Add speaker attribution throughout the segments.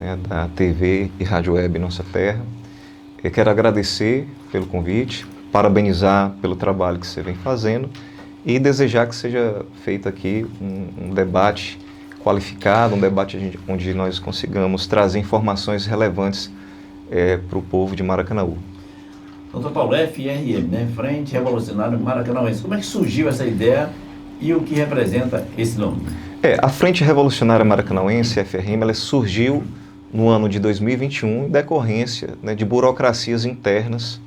Speaker 1: né, da TV e Rádio Web Nossa Terra. Eu quero agradecer pelo convite, parabenizar pelo trabalho que você vem fazendo e desejar que seja feito aqui um debate qualificado, um debate onde nós consigamos trazer informações relevantes para o povo de Maracanaú.
Speaker 2: Doutor Paulo, FRM, né? Frente Revolucionária Maracanauense. Como é que surgiu essa ideia e o que representa esse nome?
Speaker 1: A Frente Revolucionária Maracanauense, FRM, ela surgiu no ano de 2021 em decorrência, né, de burocracias internas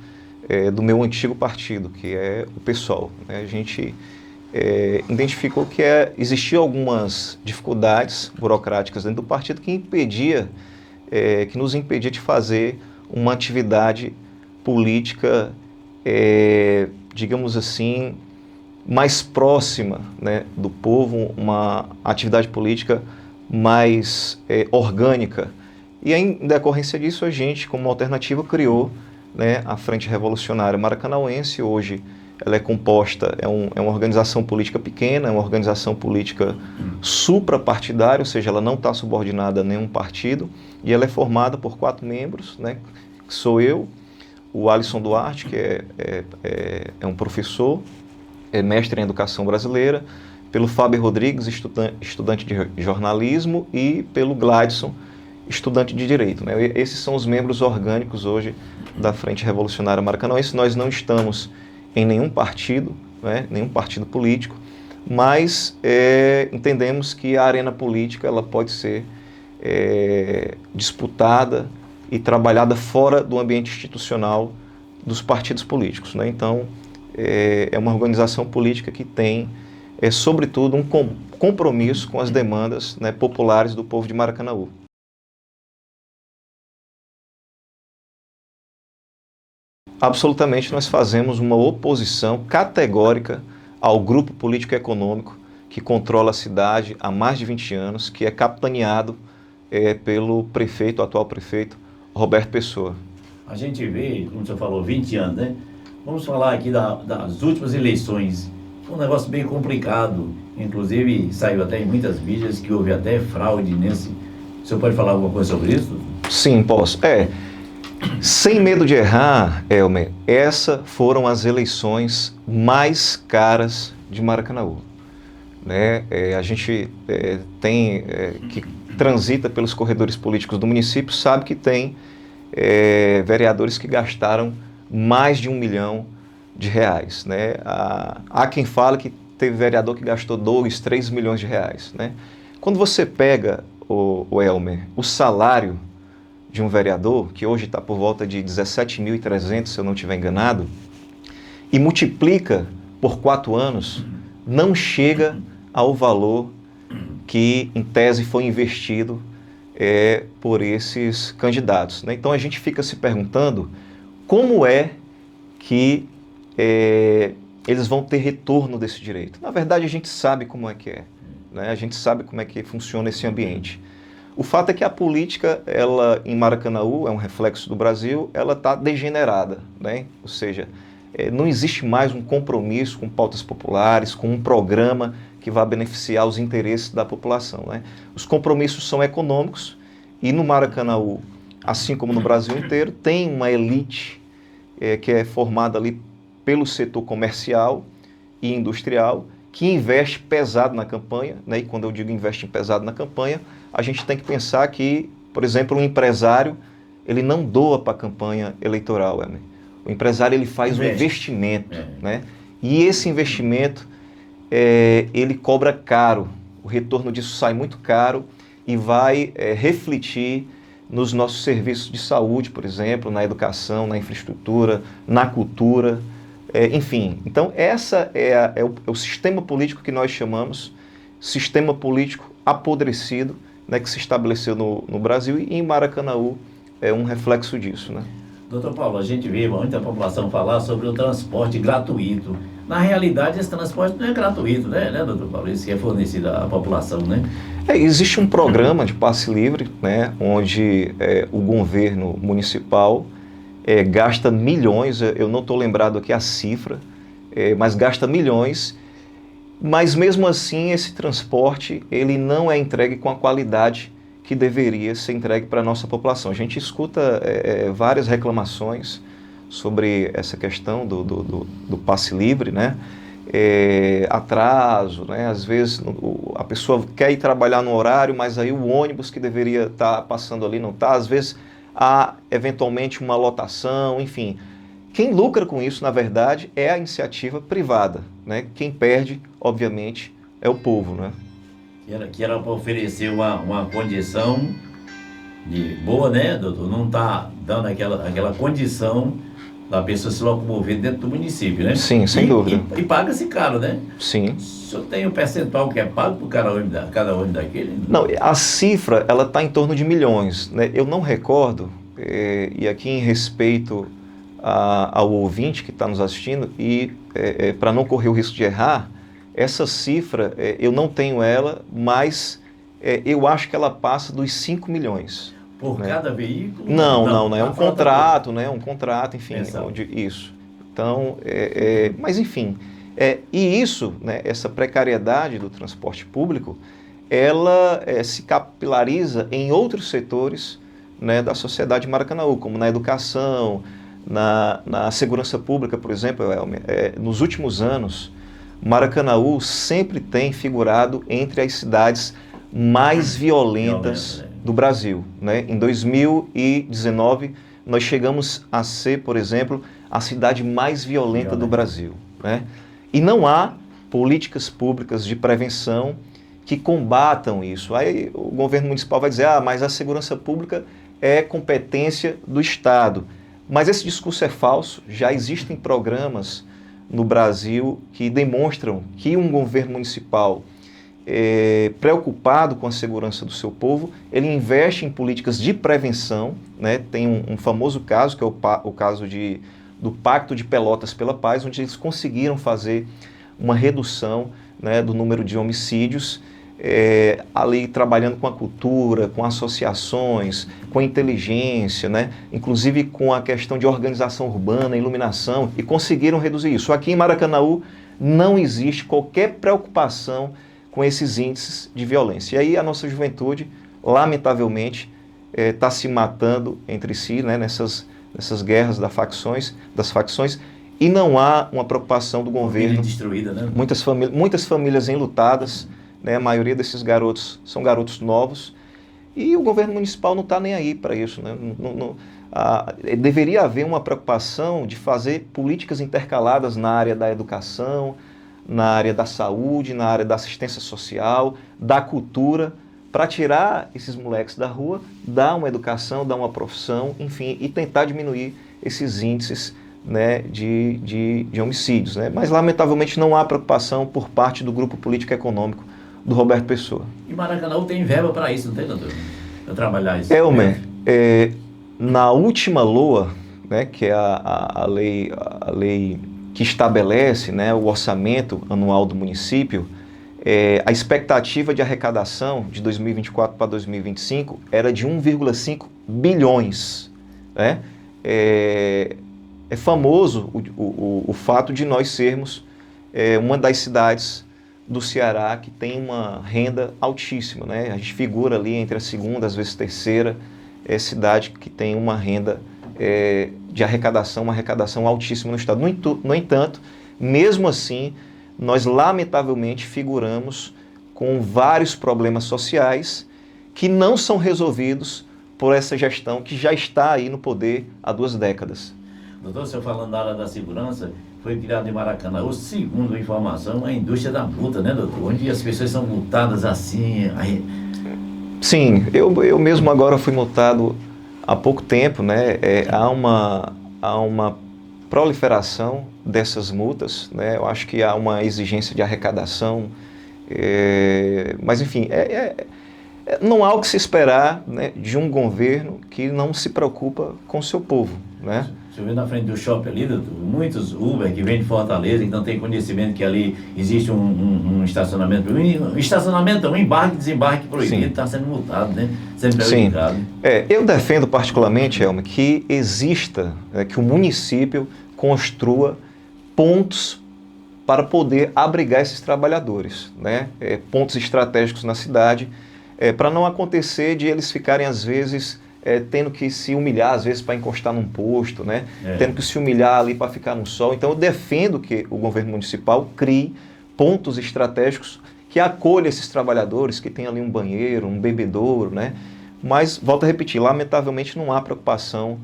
Speaker 1: do meu antigo partido, que é o PSOL. Né? A gente identificou que existiam algumas dificuldades burocráticas dentro do partido que nos impedia de fazer uma atividade política, digamos assim, mais próxima, né, do povo, uma atividade política mais orgânica. E em decorrência disso, a gente, como alternativa, criou, né, a Frente Revolucionária Maracanauense. Hoje ela é composta, é uma organização política pequena, é uma organização política suprapartidária, ou seja, ela não está subordinada a nenhum partido, e ela é formada por 4 membros, né, que sou eu, o Alisson Duarte, que é um professor, mestre em educação brasileira, pelo Fábio Rodrigues, estudante de jornalismo, e pelo Gladson, estudante de direito. Né? Esses são os membros orgânicos hoje da Frente Revolucionária Maracanauense. Nós não estamos em nenhum partido, né, nenhum partido político, mas entendemos que a arena política ela pode ser disputada e trabalhada fora do ambiente institucional dos partidos políticos. Né? Então, é uma organização política que tem, sobretudo, um compromisso com as demandas, né, populares do povo de Maracanaú. Absolutamente, nós fazemos uma oposição categórica ao grupo político-econômico que controla a cidade há mais de 20 anos, que é capitaneado pelo atual prefeito, Roberto Pessoa.
Speaker 2: A gente vê, como o senhor falou, 20 anos, né? Vamos falar aqui das últimas eleições. Foi um negócio bem complicado, inclusive saiu até em muitas mídias que houve até fraude nesse. O senhor pode falar alguma coisa sobre isso?
Speaker 1: Sim, posso. Sem medo de errar, Elmer, essas foram as eleições mais caras de Maracanaú. Né? A gente que transita pelos corredores políticos do município sabe que tem vereadores que gastaram mais de R$1 milhão. Né? Há quem fala que teve vereador que gastou 2, 3 milhões de reais. Né? Quando você pega, o Elmer, o salário de um vereador, que hoje está por volta de 17.300, se eu não estiver enganado, e multiplica por 4 anos, não chega ao valor que, em tese, foi investido por esses candidatos. Né? Então, a gente fica se perguntando como é que eles vão ter retorno desse direito. Na verdade, a gente sabe como é que é. Né? A gente sabe como é que funciona esse ambiente. O fato é que a política, ela, em Maracanaú, é um reflexo do Brasil, ela está degenerada. Né? Ou seja, não existe mais um compromisso com pautas populares, com um programa que vá beneficiar os interesses da população. Né? Os compromissos são econômicos e no Maracanaú, assim como no Brasil inteiro, tem uma elite que é formada ali pelo setor comercial e industrial, que investe pesado na campanha, né? E quando eu digo investe pesado na campanha, a gente tem que pensar que, por exemplo, um empresário, ele não doa para a campanha eleitoral. O empresário ele faz um investimento, né? E esse investimento, ele cobra caro, o retorno disso sai muito caro e vai refletir nos nossos serviços de saúde, por exemplo, na educação, na infraestrutura, na cultura, enfim. Então, essa é o sistema político que nós chamamos sistema político apodrecido, né, que se estabeleceu no Brasil, e em Maracanaú é um reflexo disso. Né?
Speaker 2: Doutor Paulo, a gente vê muita população falar sobre o transporte gratuito. Na realidade, esse transporte não é gratuito, né, doutor Paulo? Isso que é fornecido à população, né?
Speaker 1: Existe um programa de passe livre, né, onde o governo municipal gasta milhões, eu não estou lembrado aqui a cifra, mas gasta milhões, mas mesmo assim esse transporte ele não é entregue com a qualidade que deveria ser entregue para a nossa população. A gente escuta várias reclamações sobre essa questão do passe livre, né? Atraso, né? Às vezes a pessoa quer ir trabalhar no horário, mas aí o ônibus que deveria estar passando ali não está. Às vezes há eventualmente uma lotação, enfim. Quem lucra com isso, na verdade, é a iniciativa privada, né? Quem perde, obviamente, é o povo, né?
Speaker 2: Que era para oferecer uma condição boa, né, doutor? Não está dando aquela condição da pessoa se locomover dentro do município, né?
Speaker 1: Sim, sem dúvida.
Speaker 2: E paga-se caro, né?
Speaker 1: Sim.
Speaker 2: O senhor tem um percentual que é pago por cada ônibus daquele?
Speaker 1: Não, a cifra, ela está em torno de milhões, né? Eu não recordo, e aqui em respeito ao ouvinte que está nos assistindo, e para não correr o risco de errar, essa cifra, eu não tenho ela, mas eu acho que ela passa dos 5 milhões.
Speaker 2: Por
Speaker 1: né?
Speaker 2: cada veículo?
Speaker 1: Não, é um contrato, né? Um contrato, enfim, isso. Então, mas enfim, e isso, né, essa precariedade do transporte público, ela se capilariza em outros setores, né, da sociedade de Maracanaú, como na educação, na segurança pública, por exemplo. Nos últimos anos, Maracanaú sempre tem figurado entre as cidades mais violentas do Brasil, né? Em 2019, nós chegamos a ser, por exemplo, a cidade mais violenta do Brasil, né? E não há políticas públicas de prevenção que combatam isso. Aí o governo municipal vai dizer, mas a segurança pública é competência do Estado. Mas esse discurso é falso. Já existem programas no Brasil que demonstram que um governo municipal preocupado com a segurança do seu povo, ele investe em políticas de prevenção, né? Tem um famoso caso, que é o caso do Pacto de Pelotas pela Paz, onde eles conseguiram fazer uma redução, né, do número de homicídios, ali trabalhando com a cultura, com associações, com a inteligência, né? Inclusive com a questão de organização urbana, iluminação, e conseguiram reduzir isso. Aqui em Maracanaú não existe qualquer preocupação com esses índices de violência. E aí a nossa juventude, lamentavelmente, está se matando entre si, né, nessas guerras das facções, e não há uma preocupação do governo.
Speaker 2: Destruída, né?
Speaker 1: Muitas famílias enlutadas, né, a maioria desses garotos são garotos novos, e o governo municipal não está nem aí para isso, né? Deveria haver uma preocupação de fazer políticas intercaladas na área da educação, na área da saúde, na área da assistência social, da cultura, para tirar esses moleques da rua, dar uma educação, dar uma profissão, enfim, e tentar diminuir esses índices, né, de homicídios, né? Mas, lamentavelmente, não há preocupação por parte do grupo político-econômico do Roberto Pessoa.
Speaker 2: E Maracanaú tem verba para isso, não tem, doutor? Para trabalhar isso?
Speaker 1: Elmer, na última LOA, né, que é a lei que estabelece, né, o orçamento anual do município, a expectativa de arrecadação de 2024 para 2025 era de 1,5 bilhões. Né? É famoso o fato de nós sermos uma das cidades do Ceará que tem uma renda altíssima. Né? A gente figura ali entre a segunda, às vezes terceira, cidade que tem uma renda de arrecadação, uma arrecadação altíssima no estado. No entanto, mesmo assim, nós lamentavelmente figuramos com vários problemas sociais que não são resolvidos por essa gestão que já está aí no poder há 2 décadas.
Speaker 2: Doutor, você falando da área da segurança, foi criado em Maracanaú, segundo a informação, a indústria da multa, né, doutor? Onde as pessoas são multadas assim.
Speaker 1: Sim, eu mesmo agora fui multado há pouco tempo, né? Há uma proliferação dessas multas, né? Eu acho que há uma exigência de arrecadação, mas enfim, não há o que se esperar, né, de um governo que não se preocupa com o seu povo, né?
Speaker 2: Você vê na frente do shopping ali, doutor, muitos Uber que vêm de Fortaleza, que não tem conhecimento que ali existe um estacionamento, um embarque e desembarque proibido, está sendo multado, né? Sendo prejudicado.
Speaker 1: Sim. Eu defendo particularmente, Elmer, que exista, que o município construa pontos para poder abrigar esses trabalhadores, né? Pontos estratégicos na cidade, para não acontecer de eles ficarem, às vezes, tendo que se humilhar, às vezes, para encostar num posto, né? Tendo que se humilhar ali para ficar no sol. Então, eu defendo que o governo municipal crie pontos estratégicos que acolha esses trabalhadores, que tem ali um banheiro, um bebedouro, né? Mas, volto a repetir, lamentavelmente não há preocupação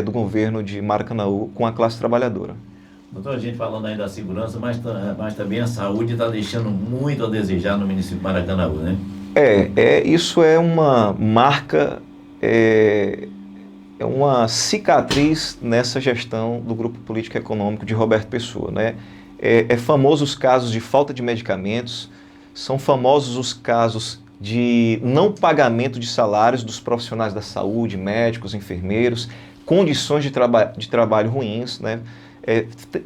Speaker 1: do governo de Maracanaú com a classe trabalhadora.
Speaker 2: Doutor, a gente falando aí da segurança, mas também a saúde está deixando muito a desejar no município de Maracanaú, né?
Speaker 1: Isso é uma marca, é uma cicatriz nessa gestão do grupo político e econômico de Roberto Pessoa, né? É famoso os casos de falta de medicamentos, são famosos os casos de não pagamento de salários dos profissionais da saúde, médicos, enfermeiros, condições de trabalho ruins, né?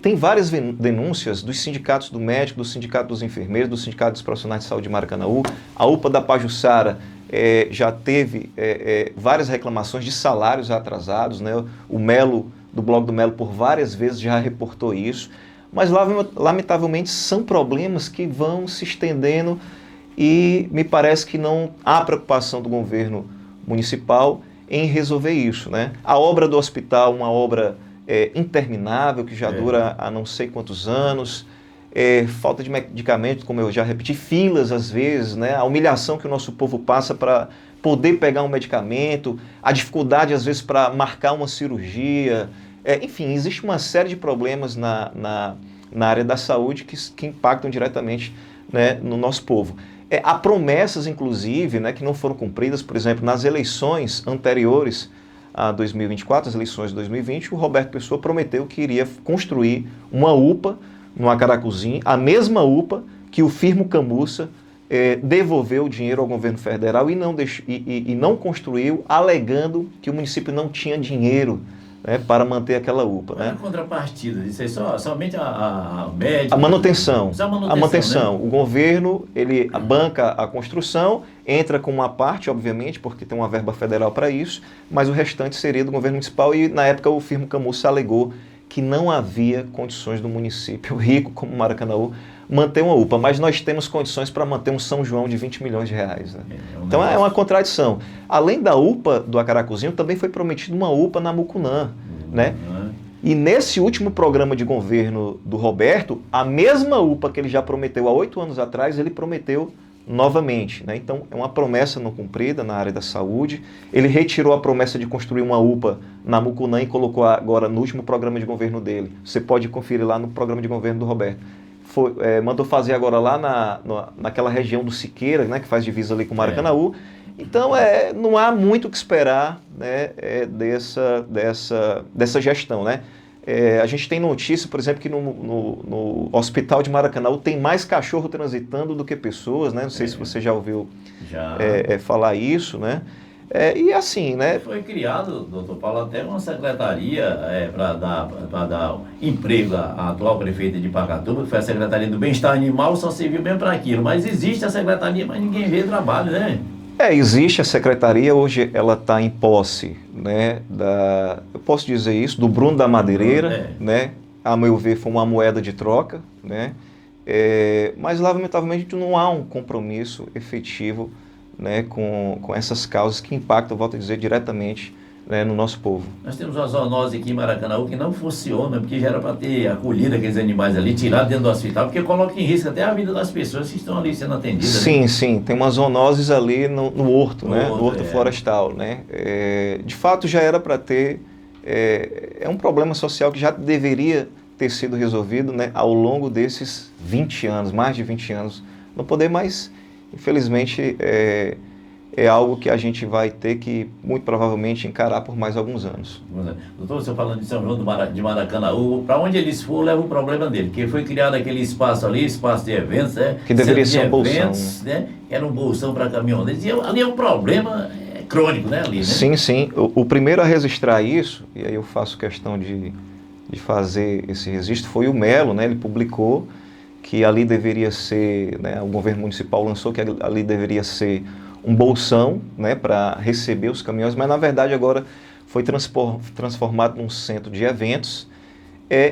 Speaker 1: Tem várias denúncias dos sindicatos do médico, do sindicato dos enfermeiros, do sindicato dos profissionais de saúde de Maracanaú. A UPA da Pajuçara já teve várias reclamações de salários atrasados, né? O Melo, do blog do Melo, por várias vezes já reportou isso. Mas, lamentavelmente, são problemas que vão se estendendo e me parece que não há preocupação do governo municipal em resolver isso, né? A obra do hospital, uma obra interminável, que já dura há não sei quantos anos, falta de medicamentos, como eu já repeti, filas às vezes, né? A humilhação que o nosso povo passa para poder pegar um medicamento, a dificuldade às vezes para marcar uma cirurgia, enfim, existe uma série de problemas na área da saúde que impactam diretamente, né, no nosso povo. Há promessas, inclusive, né, que não foram cumpridas, por exemplo, nas eleições anteriores a 2024, as eleições de 2020, o Roberto Pessoa prometeu que iria construir uma UPA no Acaracuzinho, a mesma UPA que o Firmo Camussa devolveu o dinheiro ao governo federal e não construiu, alegando que o município não tinha dinheiro, né, para manter aquela UPA.
Speaker 2: Mas, né? Contrapartida, isso aí somente a médica...
Speaker 1: A manutenção.
Speaker 2: A manutenção,
Speaker 1: né? O governo, ele banca a construção, entra com uma parte, obviamente, porque tem uma verba federal para isso, mas o restante seria do governo municipal e, na época, o Firmo Camussa alegou que não havia condições do município rico como Maracanaú manter uma UPA, mas nós temos condições para manter um São João de 20 milhões de reais. Né? Então é uma contradição. Além da UPA do Acaracuzinho, também foi prometido uma UPA na Mucunã. Né? E nesse último programa de governo do Roberto, a mesma UPA que ele já prometeu há 8 anos atrás, ele prometeu novamente. Né? Então é uma promessa não cumprida na área da saúde. Ele retirou a promessa de construir uma UPA na Mucunã e colocou agora no último programa de governo dele. Você pode conferir lá no programa de governo do Roberto. Mandou fazer agora lá naquela região do Siqueira, né, que faz divisa ali com Maracanaú. Então, não há muito o que esperar, né, dessa gestão. Né? A gente tem notícia, por exemplo, que no hospital de Maracanaú tem mais cachorro transitando do que pessoas. Né? Não sei se você já ouviu falar isso, né? E assim, né?
Speaker 2: Foi criado, doutor Paulo, até uma secretaria para dar emprego à atual prefeita de Pacatuba, que foi a Secretaria do Bem-Estar Animal, só serviu bem para aquilo. Mas existe a secretaria, mas ninguém vê trabalho, né?
Speaker 1: Existe a secretaria, hoje ela está em posse, né, eu posso dizer isso, do Bruno da Madeireira, né? A meu ver foi uma moeda de troca, né? Mas lamentavelmente não há um compromisso efetivo, né, com essas causas que impactam, volto a dizer, diretamente, né, no nosso povo.
Speaker 2: Nós temos uma zoonose aqui em Maracanaú que não funciona, porque já era para ter acolhido aqueles animais ali, tirado dentro do hospital, porque coloca em risco até a vida das pessoas que estão ali sendo atendidas.
Speaker 1: Sim, né? Sim, tem umas zoonoses ali no horto, né, no horto
Speaker 2: é.
Speaker 1: florestal, né? De fato já era para ter, é um problema social que já deveria ter sido resolvido, né, ao longo desses 20 anos, mais de 20 anos, não poder mais, infelizmente, é algo que a gente vai ter que, muito provavelmente, encarar por mais alguns anos.
Speaker 2: Doutor, você falando de São João de Maracanaú, para onde eles for, leva o problema dele, porque foi criado aquele espaço ali, espaço de eventos, né?
Speaker 1: Que deveria ser um bolsão.
Speaker 2: Né? Era um bolsão para caminhoneiros, e ali é um problema crônico, né? Ali, né?
Speaker 1: Sim, sim. O primeiro a registrar isso, e aí eu faço questão de fazer esse registro, foi o Melo, né? Ele publicou que ali deveria ser, né, o governo municipal lançou que ali deveria ser um bolsão, né, para receber os caminhões, mas na verdade agora foi transformado num centro de eventos.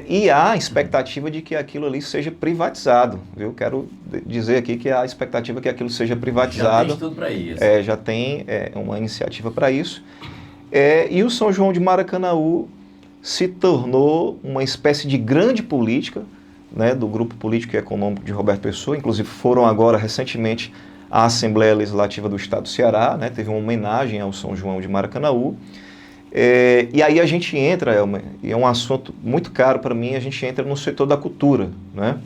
Speaker 1: E há expectativa de que aquilo ali seja privatizado, viu? Quero dizer aqui que há a expectativa que aquilo seja privatizado.
Speaker 2: Já tem tudo para isso.
Speaker 1: Já tem uma iniciativa para isso. E o São João de Maracanaú se tornou uma espécie de grande política, né, do grupo político e econômico de Roberto Pessoa. Inclusive foram agora recentemente à Assembleia Legislativa do Estado do Ceará, né, teve uma homenagem ao São João de Maracanaú. E aí a gente entra, Elmer, e é um assunto muito caro para mim, a gente entra no setor da cultura, né?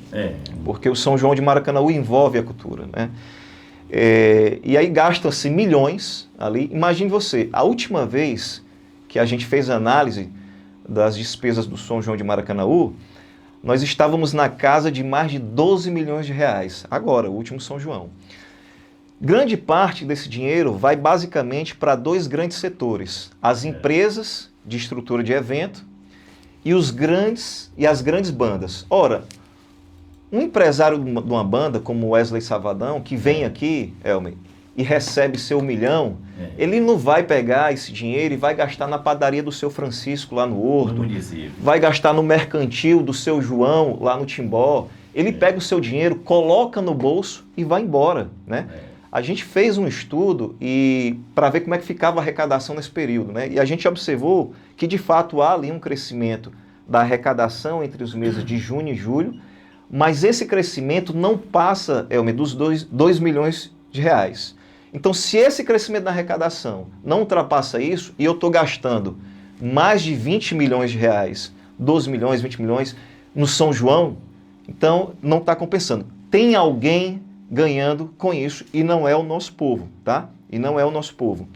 Speaker 1: Porque o São João de Maracanaú envolve a cultura, né? E aí gasta-se milhões ali. Imagine você, a última vez que a gente fez análise das despesas do São João de Maracanaú, nós estávamos na casa de mais de 12 milhões de reais, agora, o último São João. Grande parte desse dinheiro vai basicamente para dois grandes setores: as empresas de estrutura de evento e as grandes bandas. Ora, um empresário de uma banda como Wesley Safadão, que vem aqui, Elmer, e recebe seu 1 milhão, ele não vai pegar esse dinheiro e vai gastar na padaria do seu Francisco, lá no Horto, vai gastar no mercantil do seu João, lá no Timbó. Ele pega o seu dinheiro, coloca no bolso e vai embora, né? A gente fez um estudo para ver como é que ficava a arrecadação nesse período, né? E a gente observou que, de fato, há ali um crescimento da arrecadação entre os meses de junho e julho, mas esse crescimento não passa, Elmer, dos 2 milhões de reais. Então, se esse crescimento da arrecadação não ultrapassa isso, e eu estou gastando mais de 20 milhões de reais, 12 milhões, 20 milhões, no São João, então não está compensando. Tem alguém ganhando com isso, e não é o nosso povo, tá? E não é o nosso povo.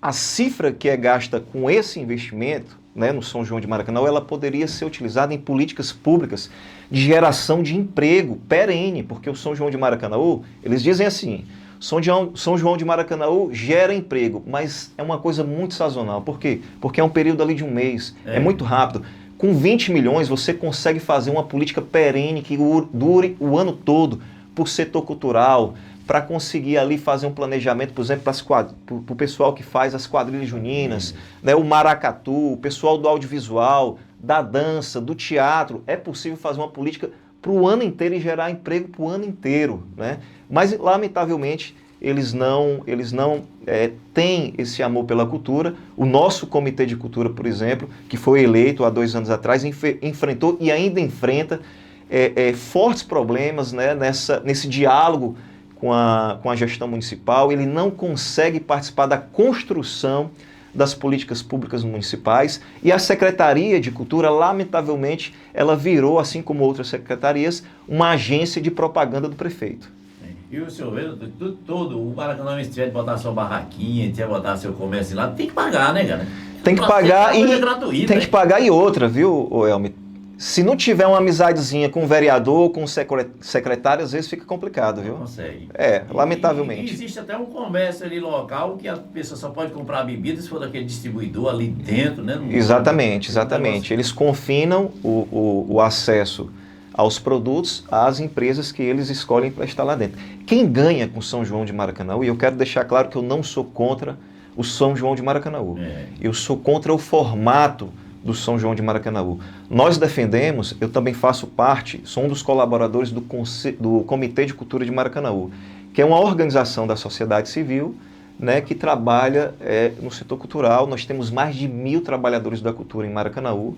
Speaker 1: A cifra que é gasta com esse investimento, né, no São João de Maracanaú, ela poderia ser utilizada em políticas públicas de geração de emprego perene, porque o São João de Maracanaú, eles dizem assim, São João de Maracanaú gera emprego, mas é uma coisa muito sazonal. Por quê? Porque é um período ali de um mês, é muito rápido. Com 20 milhões você consegue fazer uma política perene que dure o ano todo para o setor cultural, para conseguir ali fazer um planejamento, por exemplo, para o pessoal que faz as quadrilhas juninas, né, o maracatu, o pessoal do audiovisual, da dança, do teatro. É possível fazer uma política para o ano inteiro e gerar emprego para o ano inteiro, né? Mas, lamentavelmente, eles não têm esse amor pela cultura. O nosso Comitê de Cultura, por exemplo, que foi eleito há 2 anos atrás, enfrentou e ainda enfrenta fortes problemas, né, nesse diálogo com a gestão municipal. Ele não consegue participar da construção das políticas públicas municipais, e a Secretaria de Cultura, lamentavelmente, ela virou, assim como outras secretarias, uma agência de propaganda do prefeito.
Speaker 2: E o senhor vê, todo o Maracanã, se tiver de botar sua barraquinha, tiver de botar seu comércio lá, tem que pagar, né, cara?
Speaker 1: Tem que pagar tem que pagar e outra, viu, Elmer? Se não tiver uma amizadezinha com o vereador, com o secretário, às vezes fica complicado, viu?
Speaker 2: Não consegue.
Speaker 1: Lamentavelmente.
Speaker 2: E existe até um comércio ali local que a pessoa só pode comprar bebida se for daquele distribuidor ali dentro, né?
Speaker 1: Exatamente. Eles confinam o acesso aos produtos às empresas que eles escolhem para estar lá dentro. Quem ganha com São João de Maracanaú, e eu quero deixar claro que eu não sou contra o São João de Maracanaú. Eu sou contra o formato do São João de Maracanaú. Nós defendemos, eu também faço parte, sou um dos colaboradores do Comitê de Cultura de Maracanaú, que é uma organização da sociedade civil, né, que trabalha no setor cultural. Nós temos mais de 1.000 trabalhadores da cultura em Maracanaú,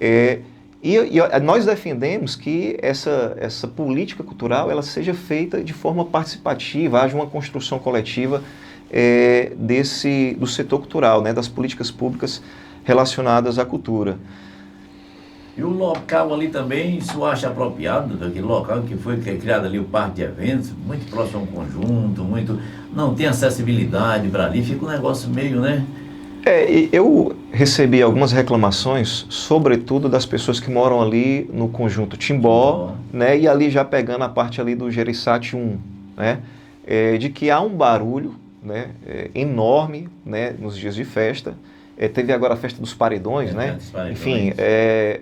Speaker 1: e nós defendemos que essa política cultural ela seja feita de forma participativa, haja uma construção coletiva do setor cultural, né, das políticas públicas relacionadas à cultura.
Speaker 2: E o local ali também, se eu acho apropriado, daquele local que foi criado ali o parque de eventos, muito próximo a um conjunto, não tem acessibilidade para ali, fica um negócio meio, né?
Speaker 1: Eu recebi algumas reclamações, sobretudo das pessoas que moram ali no conjunto Timbó, né, e ali já pegando a parte ali do Jereissati 1, né, de que há um barulho, né, enorme, né, nos dias de festa. Teve agora a festa dos paredões, né? Enfim, é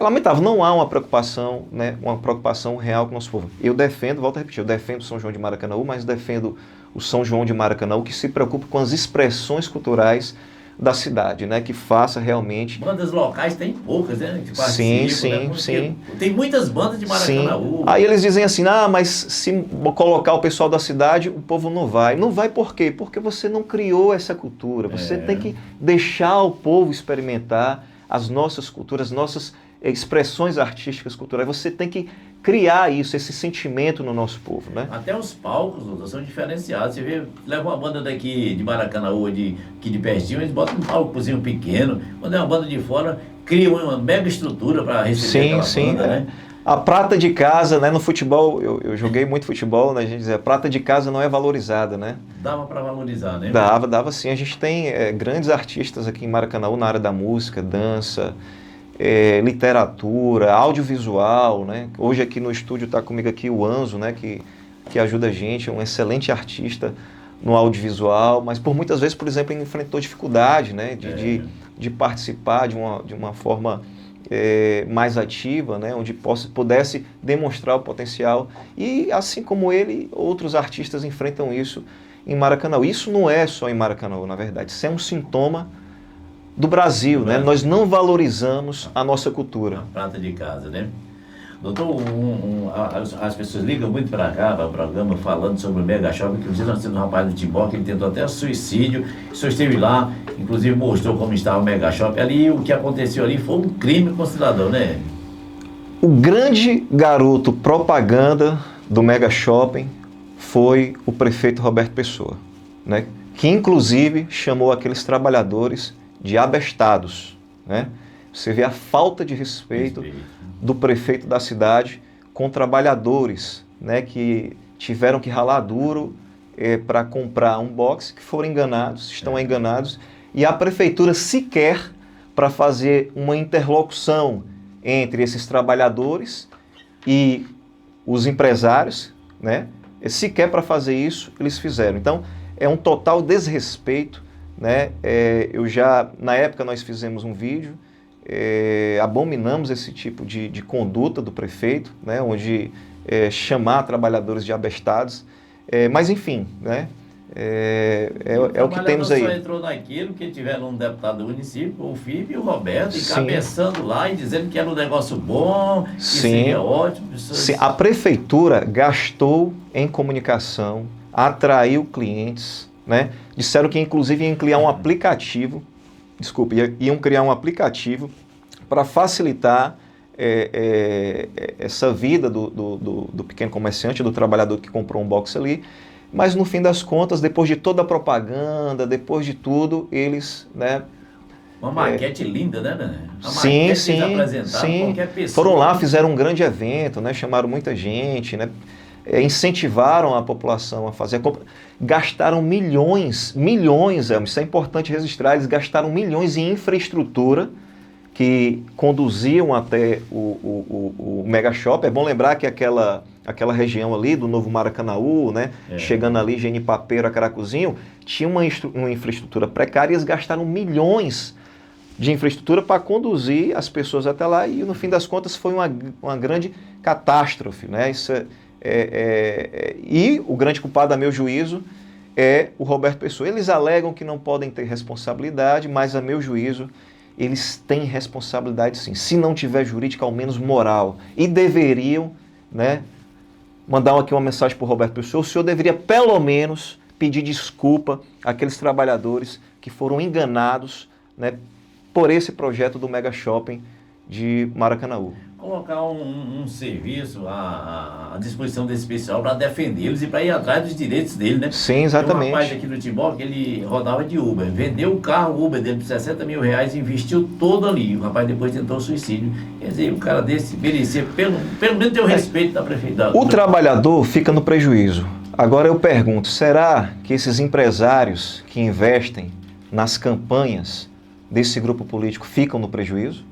Speaker 1: lamentável, não há uma preocupação, né, uma preocupação real com o nosso povo. Eu defendo, volto a repetir, eu defendo o São João de Maracanaú, mas defendo o São João de Maracanaú que se preocupa com as expressões culturais da cidade, né? Que faça realmente...
Speaker 2: Bandas locais tem poucas, né? Que
Speaker 1: Sim,
Speaker 2: participam, né?
Speaker 1: sim.
Speaker 2: Tem muitas bandas de Maracanaú.
Speaker 1: Sim. Aí eles dizem assim, mas se colocar o pessoal da cidade, o povo não vai. Não vai por quê? Porque você não criou essa cultura. Você tem que deixar o povo experimentar as nossas culturas, nossas expressões artísticas culturais. Você tem que criar isso, esse sentimento no nosso povo, né?
Speaker 2: Até os palcos, Lucas, são diferenciados. Você vê, leva uma banda daqui de Maracanaú, aqui de pertinho, eles botam um palcozinho pequeno. Quando é uma banda de fora, criam uma mega estrutura para receber aquela banda, né?
Speaker 1: A prata de casa, né, no futebol, eu joguei muito futebol, né, a gente dizia, a prata de casa não é valorizada, né?
Speaker 2: Dava para valorizar, né?
Speaker 1: Dava sim. A gente tem grandes artistas aqui em Maracanaú na área da música, dança, literatura, audiovisual, né? Hoje aqui no estúdio está comigo aqui o Anzo, né, que ajuda a gente, é um excelente artista no audiovisual, mas por muitas vezes, por exemplo, ele enfrentou dificuldade, né, de participar de uma forma mais ativa, né, onde pudesse demonstrar o potencial. E assim como ele, outros artistas enfrentam isso em Maracanaú. Isso não é só em Maracanaú, na verdade, isso é um sintoma do Brasil, né? Nós não valorizamos a nossa cultura.
Speaker 2: A prata de casa, né? Doutor, as pessoas ligam muito para cá, para o programa, falando sobre o Mega Shopping, que inclusive nós temos um rapaz do Timbó que ele tentou até suicídio, o senhor esteve lá, inclusive mostrou como estava o Mega Shopping. Ali, o que aconteceu ali foi um crime considerador, né?
Speaker 1: O grande garoto propaganda do Mega Shopping foi o prefeito Roberto Pessoa, né? Que inclusive chamou aqueles trabalhadores de abestados, né? Você vê a falta de respeito do prefeito da cidade com trabalhadores, né, que tiveram que ralar duro para comprar um box, que foram enganados, estão enganados, e a prefeitura sequer para fazer uma interlocução entre esses trabalhadores e os empresários, né, sequer para fazer isso eles fizeram. Então é um total desrespeito, né? Na época nós fizemos um vídeo, abominamos esse tipo de conduta do prefeito, né? Onde chamar trabalhadores de abestados, mas enfim, né? É o que temos aí.
Speaker 2: Só entrou naquilo que tiveram um deputado do município, o Filipe e o Roberto, encabeçando lá e dizendo que era um negócio bom, que seria ótimo.
Speaker 1: Sim, a prefeitura gastou em comunicação, atraiu clientes, né? Disseram que inclusive iam criar um aplicativo, iam criar um aplicativo para facilitar essa vida do pequeno comerciante, do trabalhador que comprou um box ali, mas no fim das contas, depois de toda a propaganda, depois de tudo, eles, né?
Speaker 2: Uma maquete linda, né?
Speaker 1: Sim. Foram lá, fizeram um grande evento, né? Chamaram muita gente, né? Incentivaram a população a fazer a compra, gastaram milhões, isso é importante registrar, eles gastaram milhões em infraestrutura que conduziam até o Mega Shop. É bom lembrar que aquela região ali do Novo Maracanaú, né, chegando ali, Genipapeiro, Caracuzinho, tinha uma infraestrutura precária e eles gastaram milhões de infraestrutura para conduzir as pessoas até lá e no fim das contas foi uma grande catástrofe, né? E o grande culpado, a meu juízo, é o Roberto Pessoa. Eles alegam que não podem ter responsabilidade, mas a meu juízo, eles têm responsabilidade sim. Se não tiver jurídica, ao menos moral. E deveriam, né, mandar aqui uma mensagem para o Roberto Pessoa. O senhor deveria, pelo menos, pedir desculpa àqueles trabalhadores que foram enganados, né, por esse projeto do Mega Shopping de Maracanaú.
Speaker 2: Colocar um serviço à disposição desse pessoal para defendê-los e para ir atrás dos direitos dele, né?
Speaker 1: Sim, exatamente.
Speaker 2: Tem um rapaz aqui do Timbó que ele rodava de Uber, vendeu o carro Uber dele por 60 mil reais e investiu todo ali. O rapaz depois tentou suicídio. Quer dizer, o cara desse merecia pelo menos ter o respeito da prefeitura.
Speaker 1: O trabalhador fica no prejuízo. Agora eu pergunto, será que esses empresários que investem nas campanhas desse grupo político ficam no prejuízo?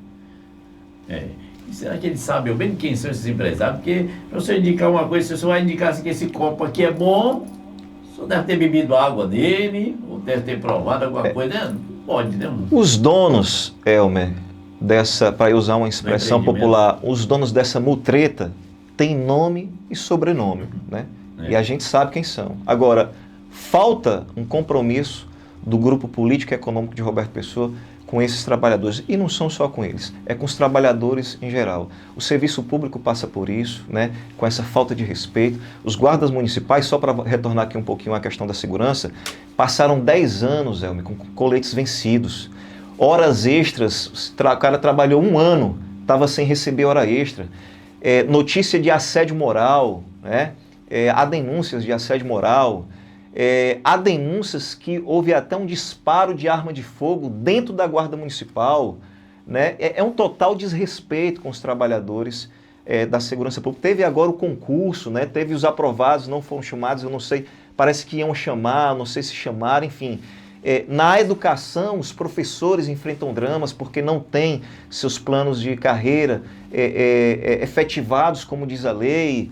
Speaker 2: Será que eles sabem bem quem são esses empresários? Porque para você indicar uma coisa, se você vai indicar assim, que esse copo aqui é bom, o senhor deve ter bebido água dele, ou deve ter provado alguma coisa, né? Não pode, né?
Speaker 1: Os donos, Elmer, para usar uma expressão popular, os donos dessa mutreta têm nome e sobrenome, né? E a gente sabe quem são. Agora, falta um compromisso do grupo político e econômico de Roberto Pessoa com esses trabalhadores. E não são só com eles, é com os trabalhadores em geral. O serviço público passa por isso, né, com essa falta de respeito. Os guardas municipais, só para retornar aqui um pouquinho à questão da segurança, passaram 10 anos, Elmer, com coletes vencidos. Horas extras, o cara trabalhou 1 ano, estava sem receber hora extra. Notícia de assédio moral, né? Há denúncias de assédio moral. Há denúncias que houve até um disparo de arma de fogo dentro da Guarda Municipal, né? É um total desrespeito com os trabalhadores da segurança pública. Teve agora o concurso, né? Teve os aprovados, não foram chamados, eu não sei, parece que iam chamar, não sei se chamaram, enfim. Na educação, os professores enfrentam dramas porque não têm seus planos de carreira efetivados, como diz a lei.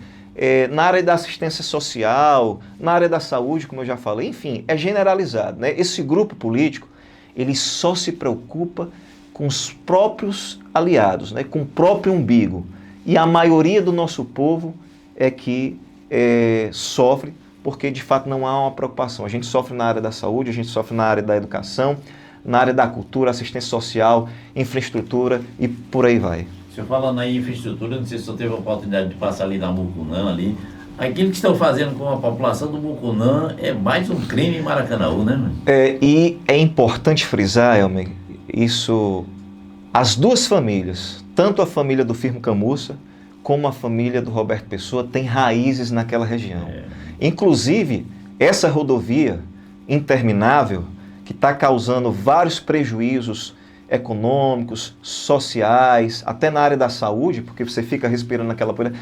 Speaker 1: Na área da assistência social, na área da saúde, como eu já falei, enfim, é generalizado, né? Esse grupo político, ele só se preocupa com os próprios aliados, né? Com o próprio umbigo. E a maioria do nosso povo é que sofre, porque de fato não há uma preocupação. A gente sofre na área da saúde, a gente sofre na área da educação, na área da cultura, assistência social, infraestrutura e por aí vai.
Speaker 2: O senhor falando aí em infraestrutura, não sei se o senhor teve a oportunidade de passar ali na Mucunã, ali. Aquilo que estão fazendo com a população do Mucunã é mais um crime em Maracanaú, né?
Speaker 1: E é importante frisar, Elmer, isso, as duas famílias, tanto a família do Firmo Camussa, como a família do Roberto Pessoa, têm raízes naquela região. Inclusive, essa rodovia interminável, que está causando vários prejuízos econômicos, sociais, até na área da saúde, porque você fica respirando aquela poeira.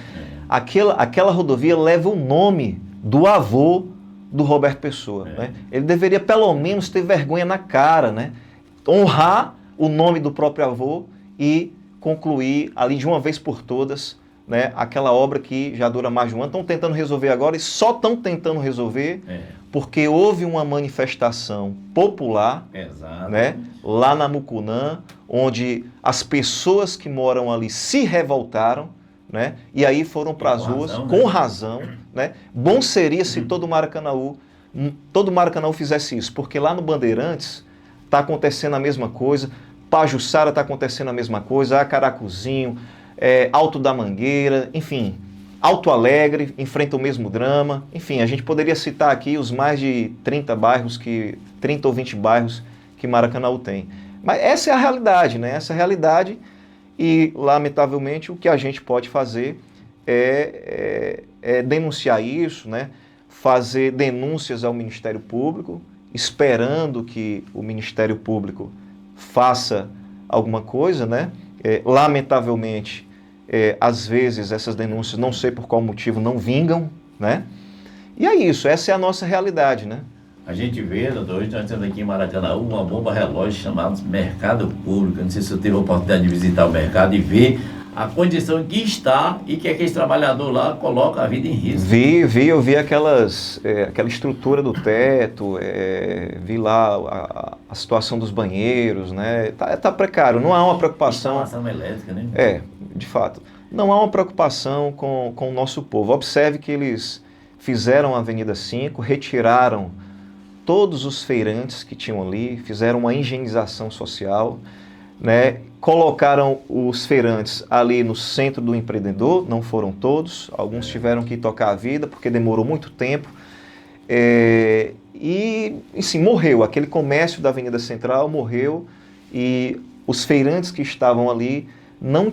Speaker 1: Aquela rodovia leva o nome do avô do Roberto Pessoa. Né? Ele deveria pelo menos ter vergonha na cara, né? Honrar o nome do próprio avô e concluir ali de uma vez por todas, né, aquela obra que já dura mais de um ano. Estão tentando resolver agora e só estão tentando resolver porque houve uma manifestação popular, né, lá na Mucunã, onde as pessoas que moram ali se revoltaram, né, e aí foram para as ruas com razão. Né? Bom seria se todo Maracanaú fizesse isso, porque lá no Bandeirantes está acontecendo a mesma coisa, Pajuçara está acontecendo a mesma coisa, Acaracuzinho, Alto da Mangueira, enfim, Alto Alegre enfrenta o mesmo drama. Enfim, a gente poderia citar aqui os mais de 30 ou 20 bairros que Maracanaú tem. Mas essa é a realidade, né? Essa é a realidade e, lamentavelmente, o que a gente pode fazer é denunciar isso, né? Fazer denúncias ao Ministério Público, esperando que o Ministério Público faça alguma coisa, né? Lamentavelmente, às vezes essas denúncias, não sei por qual motivo, não vingam, né? E é isso, essa é a nossa realidade, né?
Speaker 2: A gente vê, doutor, hoje nós temos aqui em Maracanaú uma bomba relógio chamada Mercado Público. Não sei se você teve a oportunidade de visitar o mercado e ver a condição em que está e que aquele trabalhador lá coloca a vida em risco.
Speaker 1: Eu vi aquela estrutura do teto, vi lá a situação dos banheiros, né? Tá precário, não há uma preocupação.
Speaker 2: Instalação elétrica, né?
Speaker 1: De fato. Não há uma preocupação com o nosso povo. Observe que eles fizeram a Avenida 5, retiraram todos os feirantes que tinham ali, fizeram uma higienização social, né? Colocaram os feirantes ali no centro do empreendedor, não foram todos, alguns tiveram que tocar a vida porque demorou muito tempo. E sim, morreu, aquele comércio da Avenida Central morreu e os feirantes que estavam ali não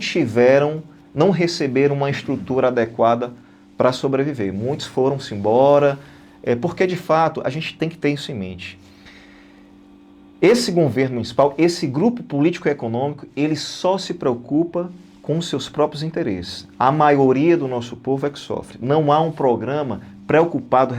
Speaker 1: receberam uma estrutura adequada para sobreviver. Muitos foram-se embora, porque de fato a gente tem que ter isso em mente. Esse governo municipal, esse grupo político-econômico, ele só se preocupa com os seus próprios interesses. A maioria do nosso povo é que sofre. Não há um programa preocupado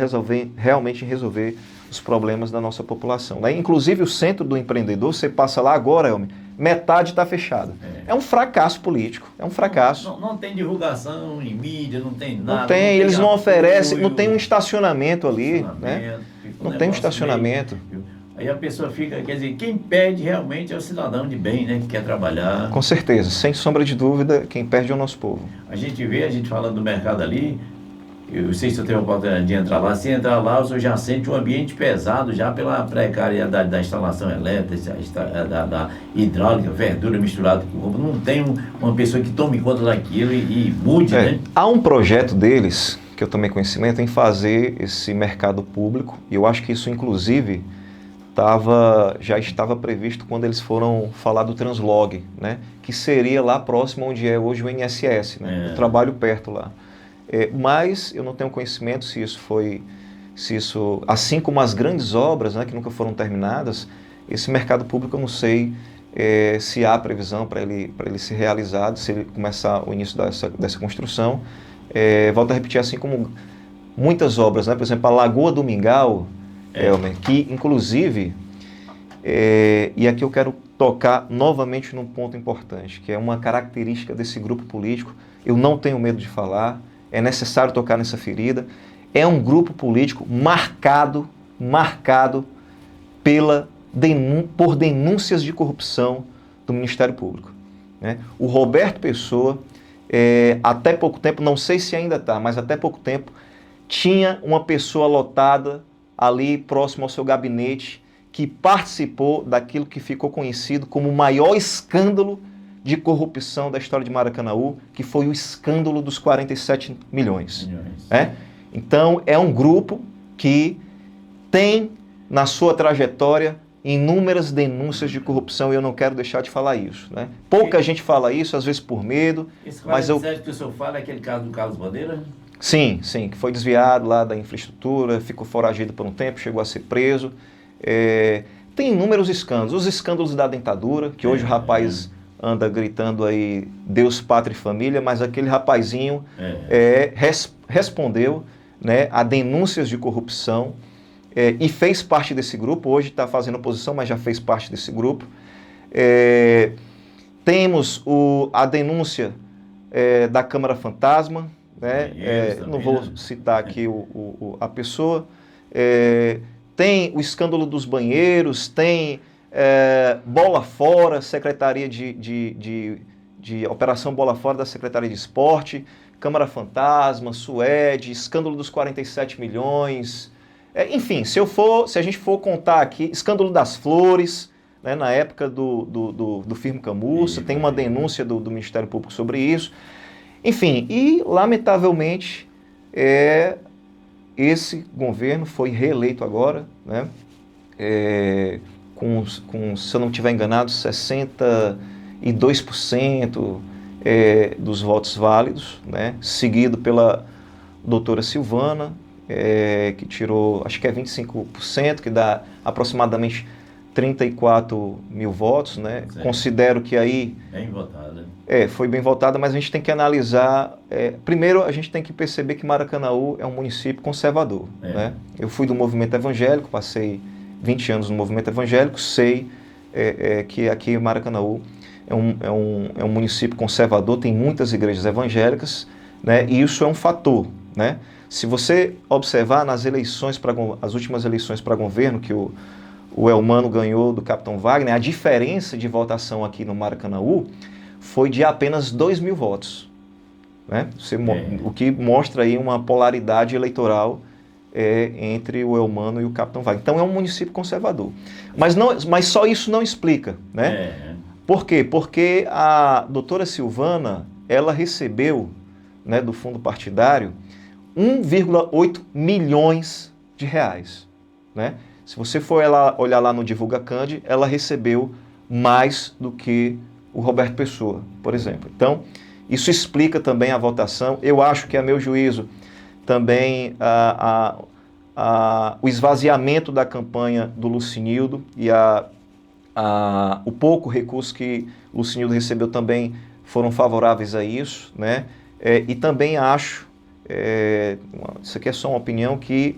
Speaker 1: realmente em resolver os problemas da nossa população. Né? Inclusive o centro do empreendedor, você passa lá agora, Elmer, metade está fechada. É um fracasso político, é um fracasso.
Speaker 2: Não tem divulgação em mídia, não tem nada.
Speaker 1: Não tem, eles não oferecem, não tem um estacionamento ali, né? Não tem um estacionamento.
Speaker 2: Aí a pessoa fica, quer dizer, quem perde realmente é o cidadão de bem, né? Que quer trabalhar.
Speaker 1: Com certeza, sem sombra de dúvida, quem perde é o nosso povo.
Speaker 2: A gente falando do mercado ali, Eu sei se eu tenho a oportunidade de entrar lá. Se entrar lá, você já sente um ambiente pesado já pela precariedade da instalação elétrica, da hidráulica, verdura misturada com roupa. Não tem uma pessoa que tome conta daquilo e mude, né?
Speaker 1: Há um projeto deles, que eu tomei conhecimento, em fazer esse mercado público, e eu acho que isso, inclusive, já estava previsto quando eles foram falar do Translog, né? Que seria lá próximo onde é hoje o INSS, né? Eu trabalho perto lá. Mas eu não tenho conhecimento se isso, assim como as grandes obras, né, que nunca foram terminadas, esse mercado público eu não sei se há previsão para ele ser realizado, se ele começar o início dessa construção. Volto a repetir, assim como muitas obras, né, por exemplo, a Lagoa do Mingau, Elmer, que inclusive, e aqui eu quero tocar novamente num ponto importante, que é uma característica desse grupo político, eu não tenho medo de falar, é necessário tocar nessa ferida. É um grupo político marcado por denúncias de corrupção do Ministério Público, né? O Roberto Pessoa, até pouco tempo, não sei se ainda está, mas até pouco tempo, tinha uma pessoa lotada ali próximo ao seu gabinete que participou daquilo que ficou conhecido como o maior escândalo de corrupção da história de Maracanaú, que foi o escândalo dos 47 milhões. Então, é um grupo que tem na sua trajetória inúmeras denúncias de corrupção, e eu não quero deixar de falar isso, né? Pouca gente fala isso, às vezes por medo.
Speaker 2: Esse 47 que o senhor fala é aquele caso do Carlos Bandeira?
Speaker 1: Sim, que foi desviado lá da infraestrutura, ficou foragido por um tempo, chegou a ser preso. Tem inúmeros escândalos. Os escândalos da dentadura, que hoje o rapaz anda gritando aí Deus, Pátria e Família, mas aquele rapazinho respondeu, né, a denúncias de corrupção e fez parte desse grupo. Hoje está fazendo oposição, mas já fez parte desse grupo. Temos a denúncia da Câmara Fantasma, né? Não vou citar aqui a pessoa. Tem o escândalo dos banheiros, tem Bola Fora, Secretaria de Operação Bola Fora da Secretaria de Esporte, Câmara Fantasma, Suede, escândalo dos 47 milhões. Enfim, se a gente for contar aqui, escândalo das flores, né, na época do Firmo Camussa, tem uma denúncia do Ministério Público sobre isso. Enfim, e lamentavelmente esse governo foi reeleito agora, né, com, se eu não estiver enganado, 62% dos votos válidos, né, seguido pela doutora Silvana, que tirou, acho que é 25%, que dá aproximadamente 34 mil votos, né? Considero que aí...
Speaker 2: Bem votada.
Speaker 1: Foi bem votada, mas a gente tem que analisar... primeiro, a gente tem que perceber que Maracanaú é um município conservador, né? Eu fui do movimento evangélico, passei 20 anos no movimento evangélico, sei que aqui em Maracanaú é um município conservador, tem muitas igrejas evangélicas, né? E isso é um fator, né? Se você observar nas eleições, as últimas eleições para governo, que o Elmano ganhou do Capitão Wagner, a diferença de votação aqui no Maracanaú foi de apenas 2 mil votos, né? O que mostra aí uma polaridade eleitoral entre o Elmano e o Capitão Wagner. Então é um município conservador. Mas só isso não explica, né? Por quê? Porque a doutora Silvana, ela recebeu, né, do fundo partidário 1,8 milhões de reais, né? Se você for olhar lá no Divulga Cande, ela recebeu mais do que o Roberto Pessoa, por exemplo. Então, isso explica também a votação. Eu acho que, a meu juízo, também o esvaziamento da campanha do Lucinildo e o pouco recurso que o Lucinildo recebeu também foram favoráveis a isso, né? E também acho, isso aqui é só uma opinião, que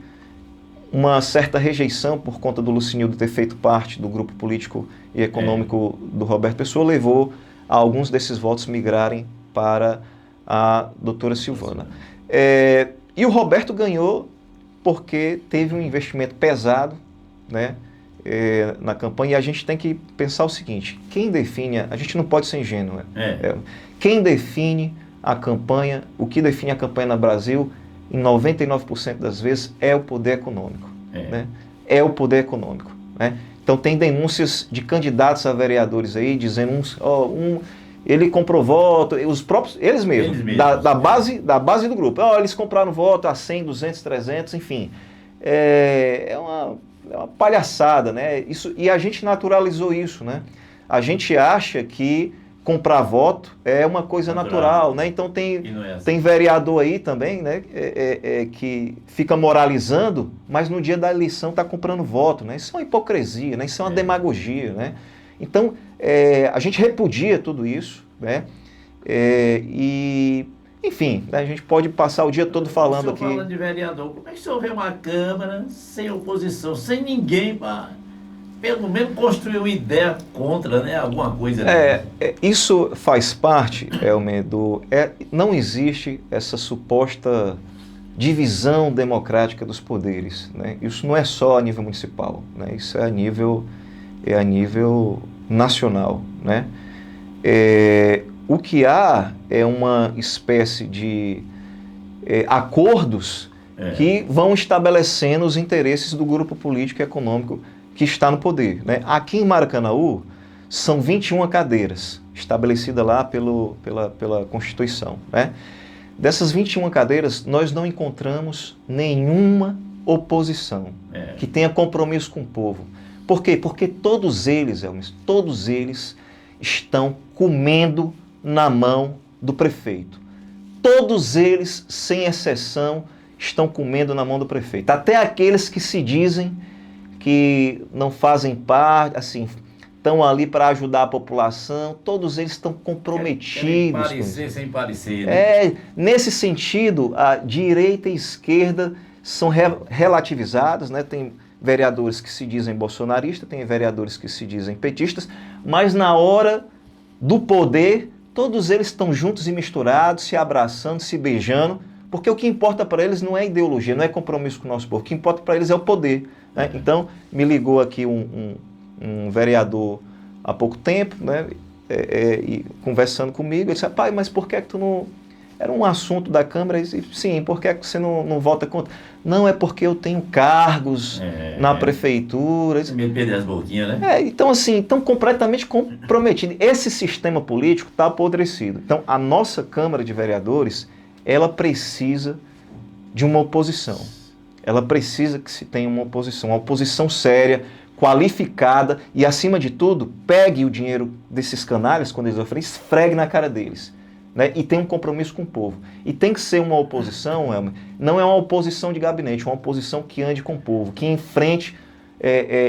Speaker 1: uma certa rejeição por conta do Lucinildo ter feito parte do grupo político e econômico do Roberto Pessoa levou a alguns desses votos migrarem para a doutora Silvana. E o Roberto ganhou porque teve um investimento pesado, né, na campanha, e a gente tem que pensar o seguinte: quem define, a gente não pode ser ingênuo, quem define a campanha, o que define a campanha no Brasil em 99% das vezes, é o poder econômico. Né? É o poder econômico. Né? Então tem denúncias de candidatos a vereadores aí, dizendo ele comprou voto, os próprios, eles mesmos, da base do grupo. Eles compraram voto a 100, 200, 300, enfim. É uma palhaçada, né? E a gente naturalizou isso, né? A gente acha que comprar voto é uma coisa natural, né? Então tem vereador aí também, né? Que fica moralizando, mas no dia da eleição está comprando voto, né? Isso é uma hipocrisia, né? Isso é uma demagogia, né? Então a gente repudia tudo isso, né? Enfim, né? A gente pode passar o dia todo falando aqui.
Speaker 2: Falando de vereador, como é que o senhor vê uma Câmara sem oposição, sem ninguém para pelo menos construir uma ideia contra, né? Alguma coisa.
Speaker 1: Isso faz parte, Elmer, não existe essa suposta divisão democrática dos poderes, né? Isso não é só a nível municipal, né? Isso é a nível nacional, né? O que há é uma espécie de acordos que vão estabelecendo os interesses do grupo político e econômico que está no poder, né? Aqui em Maracanaú, são 21 cadeiras, estabelecidas lá pela Constituição, né? Dessas 21 cadeiras, nós não encontramos nenhuma oposição que tenha compromisso com o povo. Por quê? Porque todos eles estão comendo na mão do prefeito. Todos eles, sem exceção, estão comendo na mão do prefeito. Até aqueles que se dizem que não fazem parte, assim, estão ali para ajudar a população, todos eles estão comprometidos.
Speaker 2: Parecer sem parecer. Né?
Speaker 1: Nesse sentido, a direita e a esquerda são relativizadas, né? Tem vereadores que se dizem bolsonaristas, tem vereadores que se dizem petistas, mas na hora do poder, todos eles estão juntos e misturados, se abraçando, se beijando, porque o que importa para eles não é ideologia, não é compromisso com o nosso povo, o que importa para eles é o poder. Né? Então, me ligou aqui um vereador há pouco tempo, né? E conversando comigo, ele disse, pai, mas por que tu não... Era um assunto da Câmara, e sim, por que você não vota contra? Não, é porque eu tenho cargos na prefeitura.
Speaker 2: Me perder as boquinhas, né?
Speaker 1: Então, assim, estão completamente comprometidos. Esse sistema político está apodrecido. Então, a nossa Câmara de Vereadores, ela precisa de uma oposição. Ela precisa que se tenha uma oposição séria, qualificada e, acima de tudo, pegue o dinheiro desses canalhas, quando eles oferecem, esfregue na cara deles. Né? E tem um compromisso com o povo. E tem que ser uma oposição, Elmer, não é uma oposição de gabinete, é uma oposição que ande com o povo, que enfrente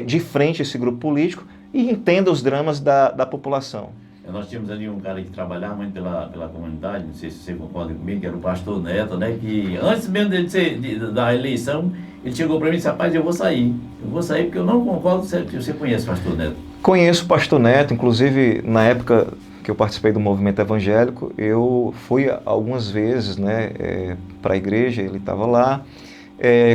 Speaker 1: de frente esse grupo político e entenda os dramas da população.
Speaker 2: Nós tínhamos ali um cara que trabalhava muito pela comunidade, não sei se você concorda comigo, que era o pastor Neto, né? Que antes mesmo da eleição, ele chegou para mim e disse, rapaz, eu vou sair porque eu não concordo. Você conhece o pastor Neto?
Speaker 1: Conheço o pastor Neto, inclusive na época que eu participei do movimento evangélico, eu fui algumas vezes, né, para a igreja, ele estava lá,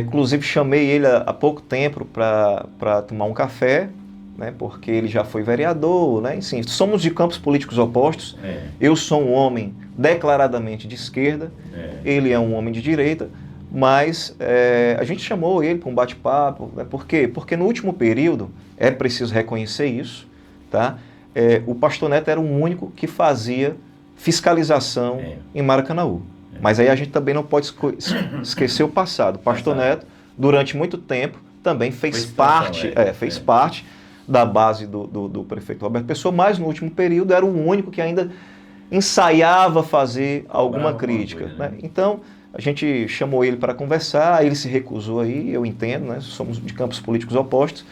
Speaker 1: inclusive chamei ele há pouco tempo para tomar um café, né, porque ele já foi vereador, né, enfim, somos de campos políticos opostos, eu sou um homem declaradamente de esquerda, ele é um homem de direita, mas a gente chamou ele para um bate-papo, né, por quê? Porque no último período, é preciso reconhecer isso, tá? O pastor Neto era o único que fazia fiscalização em Maracanaú. Mas aí a gente também não pode esquecer o passado. O pastor Neto, durante muito tempo, também fez parte da base do prefeito Roberto Pessoa, mas no último período era o único que ainda ensaiava fazer alguma crítica. Coisa, né? Então, a gente chamou ele para conversar, ele se recusou aí, eu entendo, né? Somos de campos políticos opostos.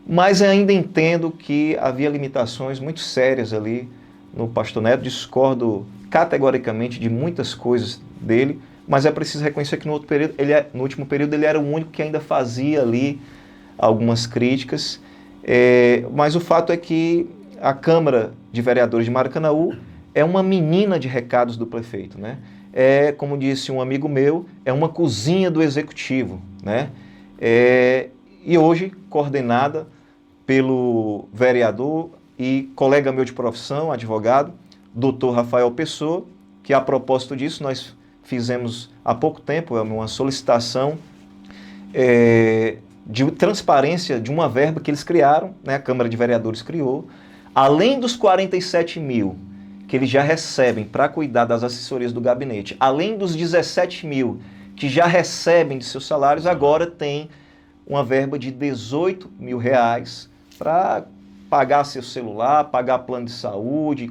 Speaker 1: Mas ainda entendo que havia limitações muito sérias ali no pastor Neto, discordo categoricamente de muitas coisas dele, mas é preciso reconhecer que no último período ele era o único que ainda fazia ali algumas críticas, mas o fato é que a Câmara de Vereadores de Maracanaú é uma menina de recados do prefeito, né? Como disse um amigo meu, é uma cozinha do executivo, né? E hoje coordenada pelo vereador e colega meu de profissão, advogado, doutor Rafael Pessoa, que a propósito disso nós fizemos há pouco tempo uma solicitação de transparência de uma verba que eles criaram, né, a Câmara de Vereadores criou, além dos 47 mil que eles já recebem para cuidar das assessorias do gabinete, além dos 17 mil que já recebem de seus salários, agora tem uma verba de 18 mil reais para pagar seu celular, pagar plano de saúde,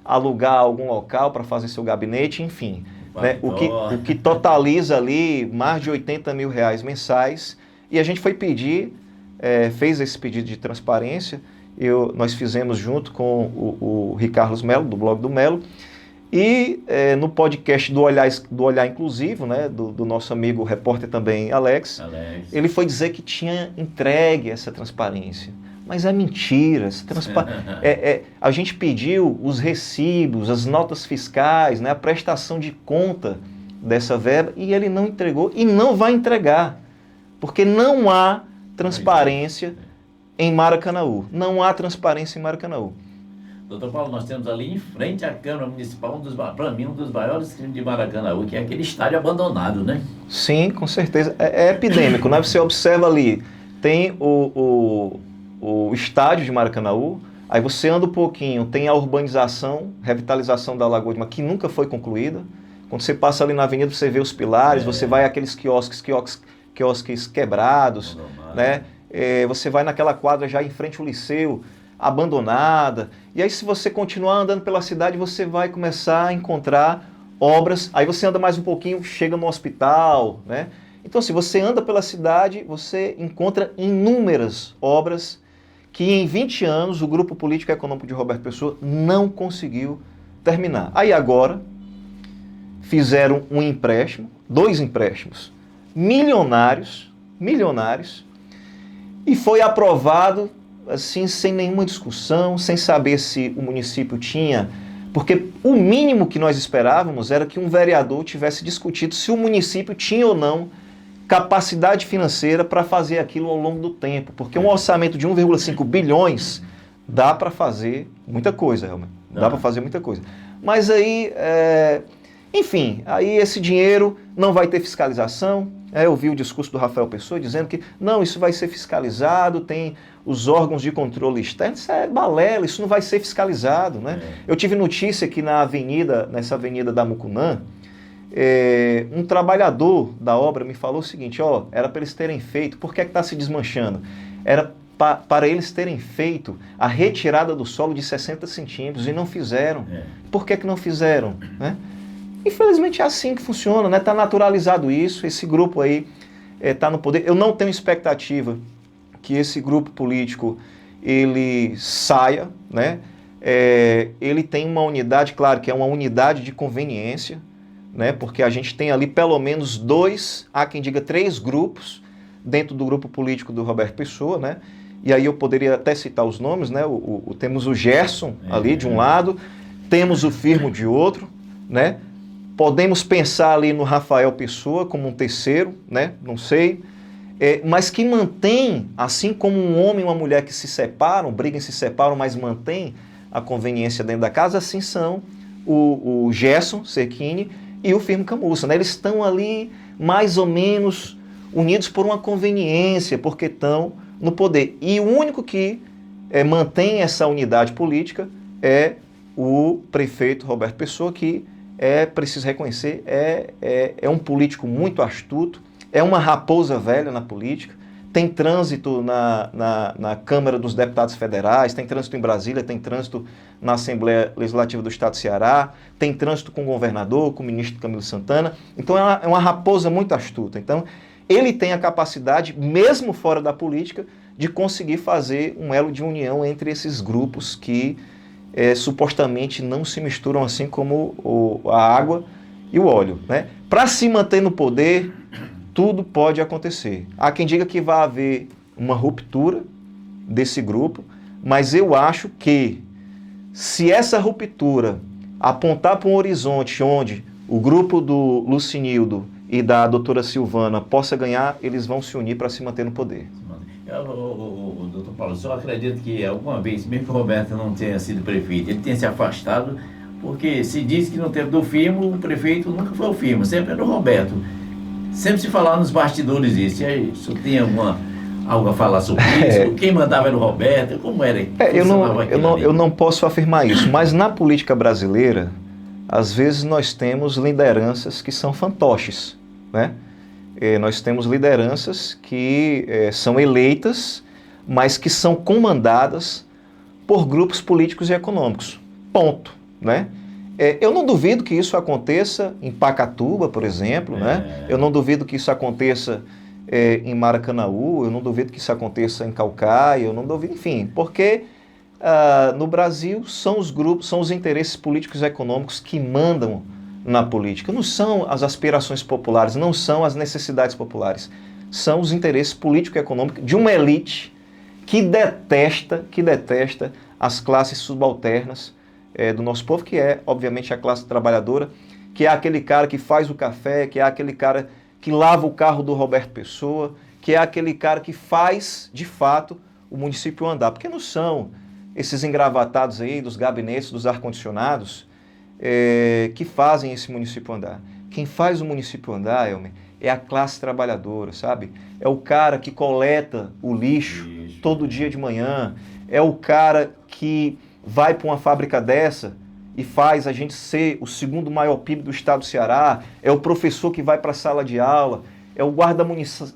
Speaker 1: alugar algum local para fazer seu gabinete, enfim. Né? O que totaliza ali mais de 80 mil reais mensais. E a gente foi pedir, fez esse pedido de transparência, nós fizemos junto com o Ricardo Melo, do blog do Melo, e no podcast do Olhar Inclusivo, né, do nosso amigo repórter também, Alex, ele foi dizer que tinha entregue essa transparência. Mas é mentira. A gente pediu os recibos, as notas fiscais, né, a prestação de conta dessa verba, e ele não entregou e não vai entregar, porque não há transparência em Maracanaú. Não há transparência em Maracanaú.
Speaker 2: Doutor Paulo, nós temos ali em frente à Câmara Municipal, para mim, um dos maiores crimes de Maracanaú, que é aquele estádio abandonado, né?
Speaker 1: Sim, com certeza. É epidêmico, né? Você observa ali, tem o estádio de Maracanaú, aí você anda um pouquinho, tem a urbanização, revitalização da Lagoa de Mar, que nunca foi concluída. Quando você passa ali na avenida, você vê os pilares, você vai àqueles quiosques quebrados, né? Você vai naquela quadra já em frente ao liceu, abandonada. E aí, se você continuar andando pela cidade, você vai começar a encontrar obras. Aí você anda mais um pouquinho, chega no hospital, né? Então, se você anda pela cidade, você encontra inúmeras obras que em 20 anos o Grupo Político e Econômico de Roberto Pessoa não conseguiu terminar. Aí agora fizeram um empréstimo, 2 empréstimos milionários, e foi aprovado assim, sem nenhuma discussão, sem saber se o município tinha, porque o mínimo que nós esperávamos era que um vereador tivesse discutido se o município tinha ou não capacidade financeira para fazer aquilo ao longo do tempo, porque um orçamento de 1,5 bilhões dá para fazer muita coisa, realmente. Dá para fazer muita coisa. Mas aí, enfim, aí esse dinheiro não vai ter fiscalização. Eu vi o discurso do Rafael Pessoa dizendo que não, isso vai ser fiscalizado, tem os órgãos de controle externo. Isso é balela, isso não vai ser fiscalizado, né? Eu tive notícia que nessa avenida da Mucunã, um trabalhador da obra me falou o seguinte, era para eles terem feito, por que está se desmanchando? Era para eles terem feito a retirada do solo de 60 centímetros e não fizeram. Por que não fizeram? Né? Infelizmente é assim que funciona, né? Está naturalizado isso, esse grupo aí está no poder. Eu não tenho expectativa que esse grupo político ele saia, né? Ele tem uma unidade, claro que é uma unidade de conveniência, né? Porque a gente tem ali pelo menos 2, há quem diga 3 grupos dentro do grupo político do Roberto Pessoa, né? E aí eu poderia até citar os nomes, né? Temos o Gerson ali de um lado, temos o Firmo de outro, né? Podemos pensar ali no Rafael Pessoa como um terceiro, né? Não sei. Mas que mantém, assim como um homem e uma mulher que se separam, brigam e se separam, mas mantém a conveniência dentro da casa, assim são o Gerson Cerquini e o Firmo Camussa, né? Eles estão ali mais ou menos unidos por uma conveniência, porque estão no poder. E o único que mantém essa unidade política é o prefeito Roberto Pessoa, que preciso reconhecer, é um político muito astuto, é uma raposa velha na política, tem trânsito na Câmara dos Deputados Federais, tem trânsito em Brasília, tem trânsito na Assembleia Legislativa do Estado do Ceará, tem trânsito com o governador, com o ministro Camilo Santana. Então é uma raposa muito astuta. Então ele tem a capacidade, mesmo fora da política, de conseguir fazer um elo de união entre esses grupos que supostamente não se misturam assim como a água e o óleo, né? Para se manter no poder, tudo pode acontecer. Há quem diga que vai haver uma ruptura desse grupo, mas eu acho que se essa ruptura apontar para um horizonte onde o grupo do Lucinildo e da doutora Silvana possa ganhar, eles vão se unir para se manter no poder.
Speaker 2: Doutor Paulo, o senhor acredita que alguma vez, mesmo que o Roberto não tenha sido prefeito, ele tenha se afastado Porque se diz que no tempo do Firmo, o prefeito nunca foi o Firmo, sempre era o Roberto. Sempre se falava nos bastidores isso. E aí, se tem algo a falar sobre isso? Quem mandava era o Roberto? Como era?
Speaker 1: Eu não posso afirmar isso, mas na política brasileira, às vezes nós temos lideranças que são fantoches, né? Nós temos lideranças que são eleitas, mas que são comandadas por grupos políticos e econômicos. Ponto, né? Eu não duvido que isso aconteça em Pacatuba, por exemplo, né? Eu não duvido que isso aconteça em Maracanaú, eu não duvido que isso aconteça em Caucaia, eu não duvido, enfim, porque no Brasil são os grupos, são os interesses políticos e econômicos que mandam na política. Não são as aspirações populares, não são as necessidades populares, são os interesses políticos e econômicos de uma elite que detesta as classes subalternas do nosso povo, que é, obviamente, a classe trabalhadora, que é aquele cara que faz o café, que é aquele cara que lava o carro do Roberto Pessoa, que é aquele cara que faz, de fato, o município andar. Porque não são esses engravatados aí dos gabinetes, dos ar-condicionados, que fazem esse município andar. Quem faz o município andar, Elmer, é a classe trabalhadora, sabe? É o cara que coleta o lixo todo dia de manhã, é o cara que vai para uma fábrica dessa e faz a gente ser o segundo maior PIB do estado do Ceará, é o professor que vai para a sala de aula, é o guarda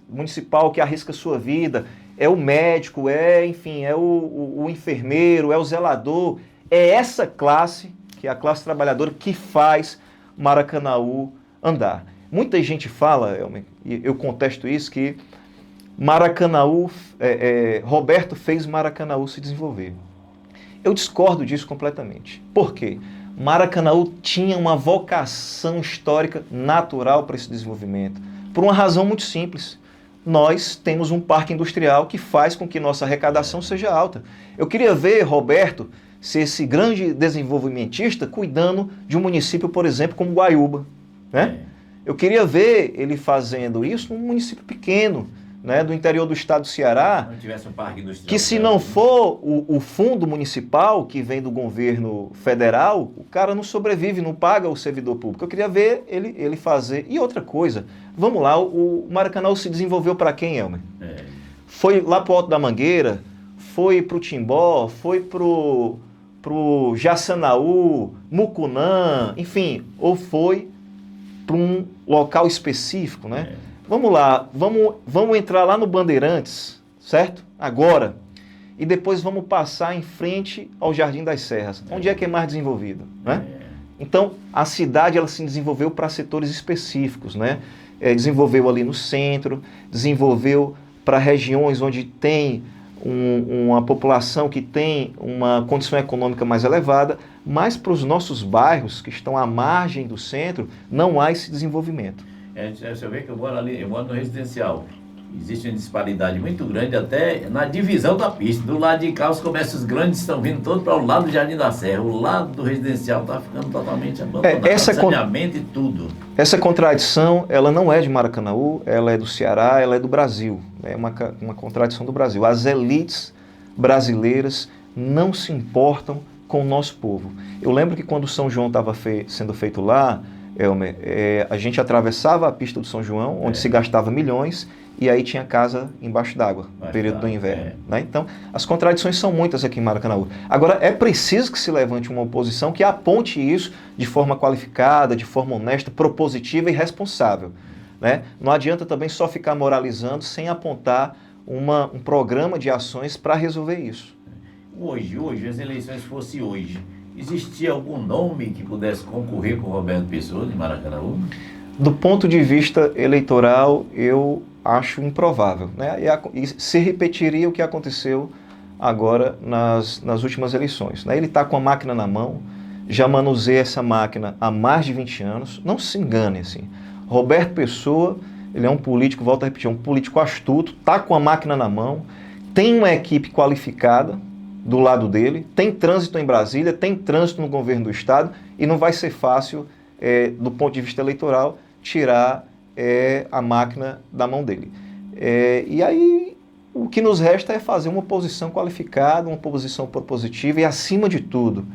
Speaker 1: municipal que arrisca sua vida, é o médico, enfim, é o enfermeiro, é o zelador, é essa classe, que é a classe trabalhadora, que faz Maracanaú andar. Muita gente fala, Elmer, e eu contesto isso, que Maracanaú, Roberto fez Maracanaú se desenvolver. Eu discordo disso completamente. Por quê? Maracanaú tinha uma vocação histórica natural para esse desenvolvimento, por uma razão muito simples. Nós temos um parque industrial que faz com que nossa arrecadação seja alta. Eu queria ver Roberto ser esse grande desenvolvimentista cuidando de um município, por exemplo, como Guaiúba, né? Eu queria ver ele fazendo isso num município pequeno, né, do interior do estado do Ceará,
Speaker 2: não tivesse um parque industrial,
Speaker 1: que se não for o fundo municipal que vem do governo federal, o cara não sobrevive, não paga o servidor público. Eu queria ver ele fazer. E outra coisa, vamos lá, o Maracanaú se desenvolveu para quem, Elmer? Foi lá para o Alto da Mangueira, foi para o Timbó, foi para o Jaçanaú, Mucunã, enfim, ou foi para um local específico, né? Vamos lá, vamos entrar lá no Bandeirantes, certo? Agora. E depois vamos passar em frente ao Jardim das Serras. Onde é que é mais desenvolvido, né? Então, a cidade ela se desenvolveu para setores específicos, né? Desenvolveu ali no centro, desenvolveu para regiões onde tem uma população que tem uma condição econômica mais elevada, mas para os nossos bairros que estão à margem do centro, não há esse desenvolvimento.
Speaker 2: Você vê que eu moro ali, eu moro no residencial. Existe uma disparidade muito grande até na divisão da pista. Do lado de cá, os comércios grandes estão vindo todos para o lado do Jardim da Serra. O lado do residencial está ficando totalmente abandonado, saneamento e tudo.
Speaker 1: Essa contradição, ela não é de Maracanaú, ela é do Ceará, ela é do Brasil. É uma contradição do Brasil. As elites brasileiras não se importam com o nosso povo. Eu lembro que quando o São João estava sendo feito lá, Elmer, a gente atravessava a pista do São João, onde se gastava milhões, e aí tinha casa embaixo d'água, no período do inverno. Né? Então, as contradições são muitas aqui em Maracanaú. Agora, é preciso que se levante uma oposição que aponte isso de forma qualificada, de forma honesta, propositiva e responsável. Né? Não adianta também só ficar moralizando sem apontar um programa de ações para resolver isso.
Speaker 2: Hoje, as eleições fossem hoje, existia algum nome que pudesse concorrer com o Roberto Pessoa de Maracanaú?
Speaker 1: Do ponto de vista eleitoral, eu acho improvável. Né? E se repetiria o que aconteceu agora nas últimas eleições. Né? Ele está com a máquina na mão, já manuseia essa máquina há mais de 20 anos. Não se engane, assim. Roberto Pessoa, ele é um político, volto a repetir, um político astuto, está com a máquina na mão, tem uma equipe qualificada do lado dele, tem trânsito em Brasília, tem trânsito no governo do estado e não vai ser fácil, do ponto de vista eleitoral, tirar a máquina da mão dele. E aí o que nos resta é fazer uma oposição qualificada, uma oposição propositiva e, acima de tudo,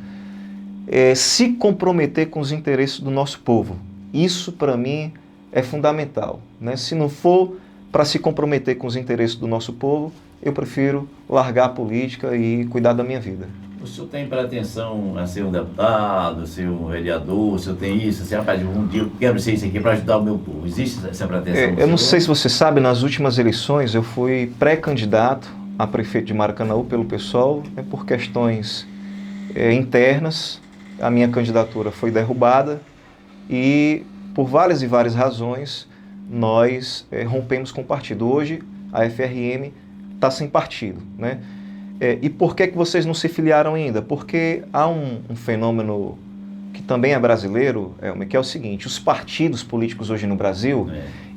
Speaker 1: se comprometer com os interesses do nosso povo. Isso, para mim, é fundamental, né? Se não for para se comprometer com os interesses do nosso povo, eu prefiro largar a política e cuidar da minha vida.
Speaker 2: O senhor tem pretensão a ser um deputado, ser um vereador, o senhor tem isso? Assim, rapaz, um dia eu quero ser isso aqui para ajudar o meu povo. Existe essa pretensão?
Speaker 1: Eu não sei se você sabe, nas últimas eleições eu fui pré-candidato a prefeito de Maracanaú pelo PSOL, por questões internas. A minha candidatura foi derrubada e, por várias e várias razões, nós rompemos com o partido. Hoje, a FRM está sem partido, né? E por que vocês não se filiaram ainda? Porque há um fenômeno que também é brasileiro, que é o seguinte: os partidos políticos hoje no Brasil,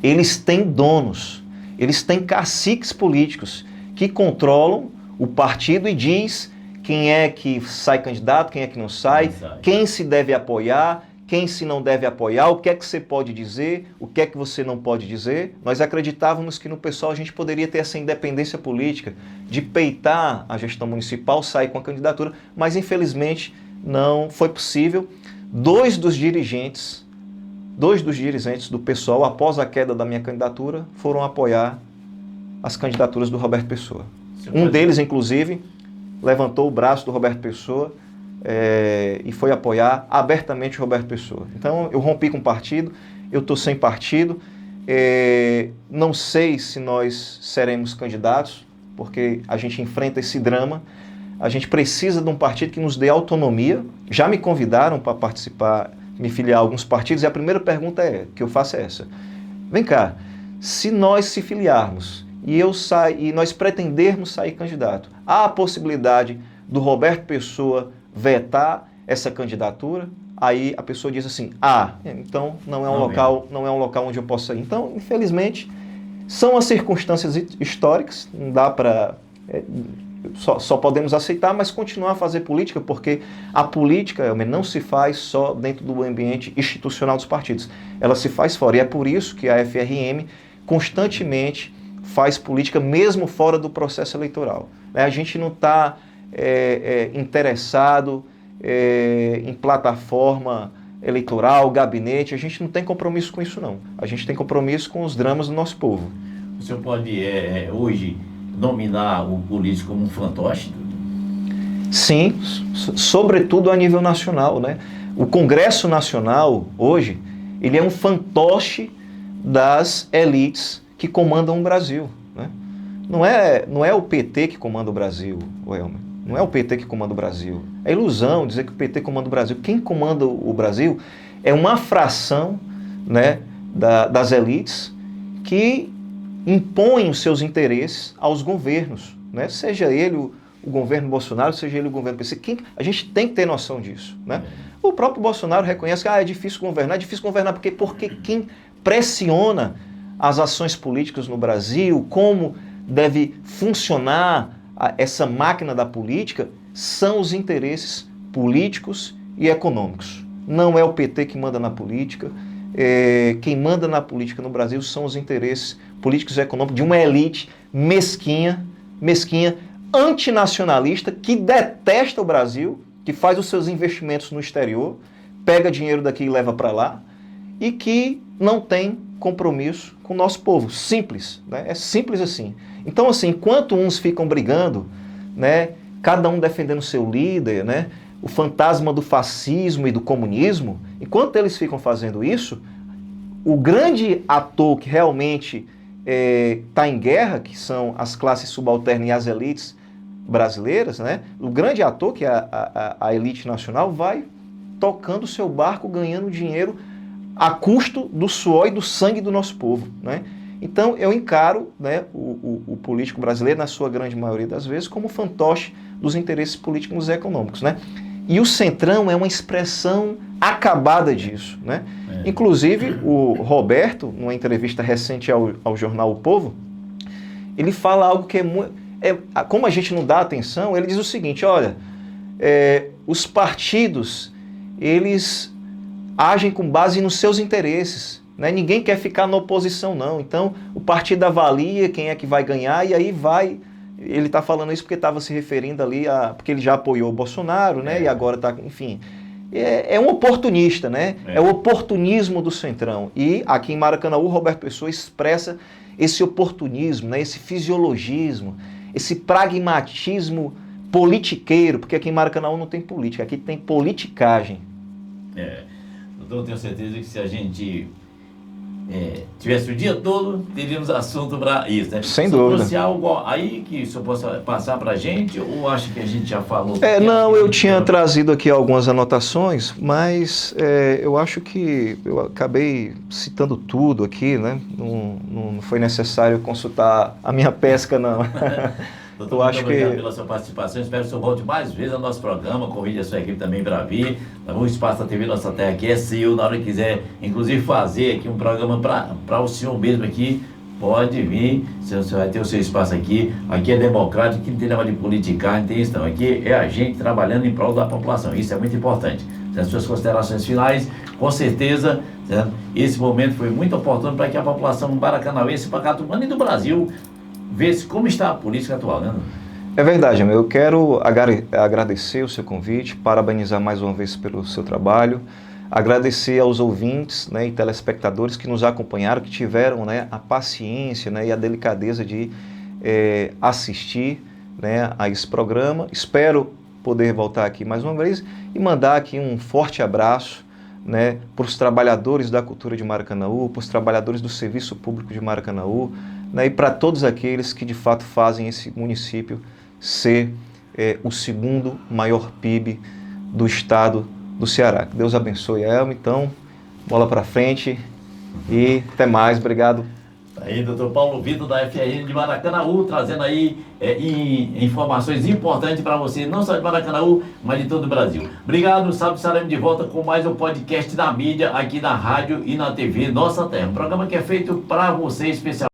Speaker 1: eles têm donos, eles têm caciques políticos que controlam o partido e diz quem é que sai candidato, quem é que não sai, quem se deve apoiar, quem se não deve apoiar, o que é que você pode dizer, o que é que você não pode dizer. Nós acreditávamos que no PSOL a gente poderia ter essa independência política de peitar a gestão municipal, sair com a candidatura, mas infelizmente não foi possível. Dois dos dirigentes do PSOL, após a queda da minha candidatura, foram apoiar as candidaturas do Roberto Pessoa. Um deles, inclusive, levantou o braço do Roberto Pessoa e foi apoiar abertamente o Roberto Pessoa. Então, eu rompi com o partido, eu estou sem partido, não sei se nós seremos candidatos, porque a gente enfrenta esse drama, a gente precisa de um partido que nos dê autonomia. Já me convidaram para participar, me filiar a alguns partidos, e a primeira pergunta que eu faço é essa: vem cá, se nós se filiarmos e nós pretendermos sair candidato, há a possibilidade do Roberto Pessoa vetar essa candidatura? Aí a pessoa diz assim: então não é um local onde eu possa ir. Então, infelizmente, são as circunstâncias históricas, não dá para... Só podemos aceitar, mas continuar a fazer política, porque a política não se faz só dentro do ambiente institucional dos partidos, ela se faz fora. E é por isso que a FRM constantemente faz política mesmo fora do processo eleitoral. A gente não está interessado em plataforma eleitoral, gabinete, a gente não tem compromisso com isso não. A gente tem compromisso com os dramas do nosso povo.
Speaker 2: O senhor pode hoje nominar o político como um fantoche?
Speaker 1: Sim, sobretudo a nível nacional, né? O Congresso Nacional, hoje, ele é um fantoche das elites que comandam o Brasil, né? Não é o PT que comanda o Brasil, Elmer. Não é o PT que comanda o Brasil. É ilusão dizer que o PT comanda o Brasil. Quem comanda o Brasil é uma fração, né, das elites que impõem os seus interesses aos governos, né? Seja ele o governo Bolsonaro, seja ele o governo PC. A gente tem que ter noção disso, né? O próprio Bolsonaro reconhece que é difícil governar porque quem pressiona as ações políticas no Brasil, como deve funcionar essa máquina da política, são os interesses políticos e econômicos. Não é o PT que manda na política. Quem manda na política no Brasil são os interesses políticos e econômicos de uma elite mesquinha, antinacionalista, que detesta o Brasil, que faz os seus investimentos no exterior, pega dinheiro daqui e leva para lá, e que não tem compromisso com o nosso povo. Simples, né? É simples assim. Então, assim, enquanto uns ficam brigando, né, cada um defendendo seu líder, né, o fantasma do fascismo e do comunismo, enquanto eles ficam fazendo isso, o grande ator que realmente está em guerra, que são as classes subalternas e as elites brasileiras, né, o grande ator, que é a elite nacional, vai tocando o seu barco, ganhando dinheiro a custo do suor e do sangue do nosso povo, né? Então, eu encaro, né, o político brasileiro, na sua grande maioria das vezes, como fantoche dos interesses políticos e econômicos, né? E o Centrão é uma expressão acabada disso, né? Inclusive, o Roberto, numa entrevista recente ao jornal O Povo, ele fala algo que como a gente não dá atenção, ele diz o seguinte: olha, os partidos, eles agem com base nos seus interesses, né? Ninguém quer ficar na oposição, não. Então, o partido avalia quem é que vai ganhar e aí vai... Ele está falando isso porque estava se referindo ali porque ele já apoiou o Bolsonaro, né? E agora está... Enfim, é um oportunista, né? É o oportunismo do Centrão. E aqui em Maracanaú, Roberto Pessoa expressa esse oportunismo, né? Esse fisiologismo, esse pragmatismo politiqueiro, porque aqui em Maracanaú não tem política, aqui tem politicagem.
Speaker 2: Doutor, eu tenho certeza que se a gente tivesse o dia todo, teríamos assunto para isso, né?
Speaker 1: Sem dúvida.
Speaker 2: Trouxe algo aí que o senhor possa passar para a gente, ou acha que a gente já falou?
Speaker 1: Não, eu tinha trazido aqui algumas anotações, mas eu acho que eu acabei citando tudo aqui, né? Não foi necessário consultar a minha pesca, não.
Speaker 2: Doutor, muito obrigado pela sua participação. Espero que o senhor volte mais vezes ao nosso programa. Convide a sua equipe também para vir. O espaço da TV Nossa Terra aqui é seu. Na hora que quiser, inclusive, fazer aqui um programa para o senhor mesmo aqui, pode vir. Você vai ter o seu espaço aqui. Aqui é democrático, aqui não tem negócio de politicagem, não tem isso não. Aqui é a gente trabalhando em prol da população. Isso é muito importante. As suas considerações finais, com certeza, certo? Esse momento foi muito oportuno para que a população baracanauense, pacatumana e do Brasil ver como está a política atual, né?
Speaker 1: É verdade, eu quero agradecer o seu convite, parabenizar mais uma vez pelo seu trabalho, agradecer aos ouvintes, né, e telespectadores que nos acompanharam, que tiveram, né, a paciência, né, e a delicadeza de assistir, né, a esse programa. Espero poder voltar aqui mais uma vez e mandar aqui um forte abraço, né, para os trabalhadores da cultura de Maracanaú, para os trabalhadores do serviço público de Maracanaú, né, e para todos aqueles que de fato fazem esse município ser o segundo maior PIB do estado do Ceará. Que Deus abençoe, Elma. Então, bola para frente e até mais. Obrigado.
Speaker 2: Aí, doutor Paulo Vitor, da FRN de Maracanaú, trazendo aí informações importantes para você, não só de Maracanaú, mas de todo o Brasil. Obrigado, sábado estaremos de volta com mais um podcast da mídia, aqui na rádio e na TV Nossa Terra. Um programa que é feito para você, especial.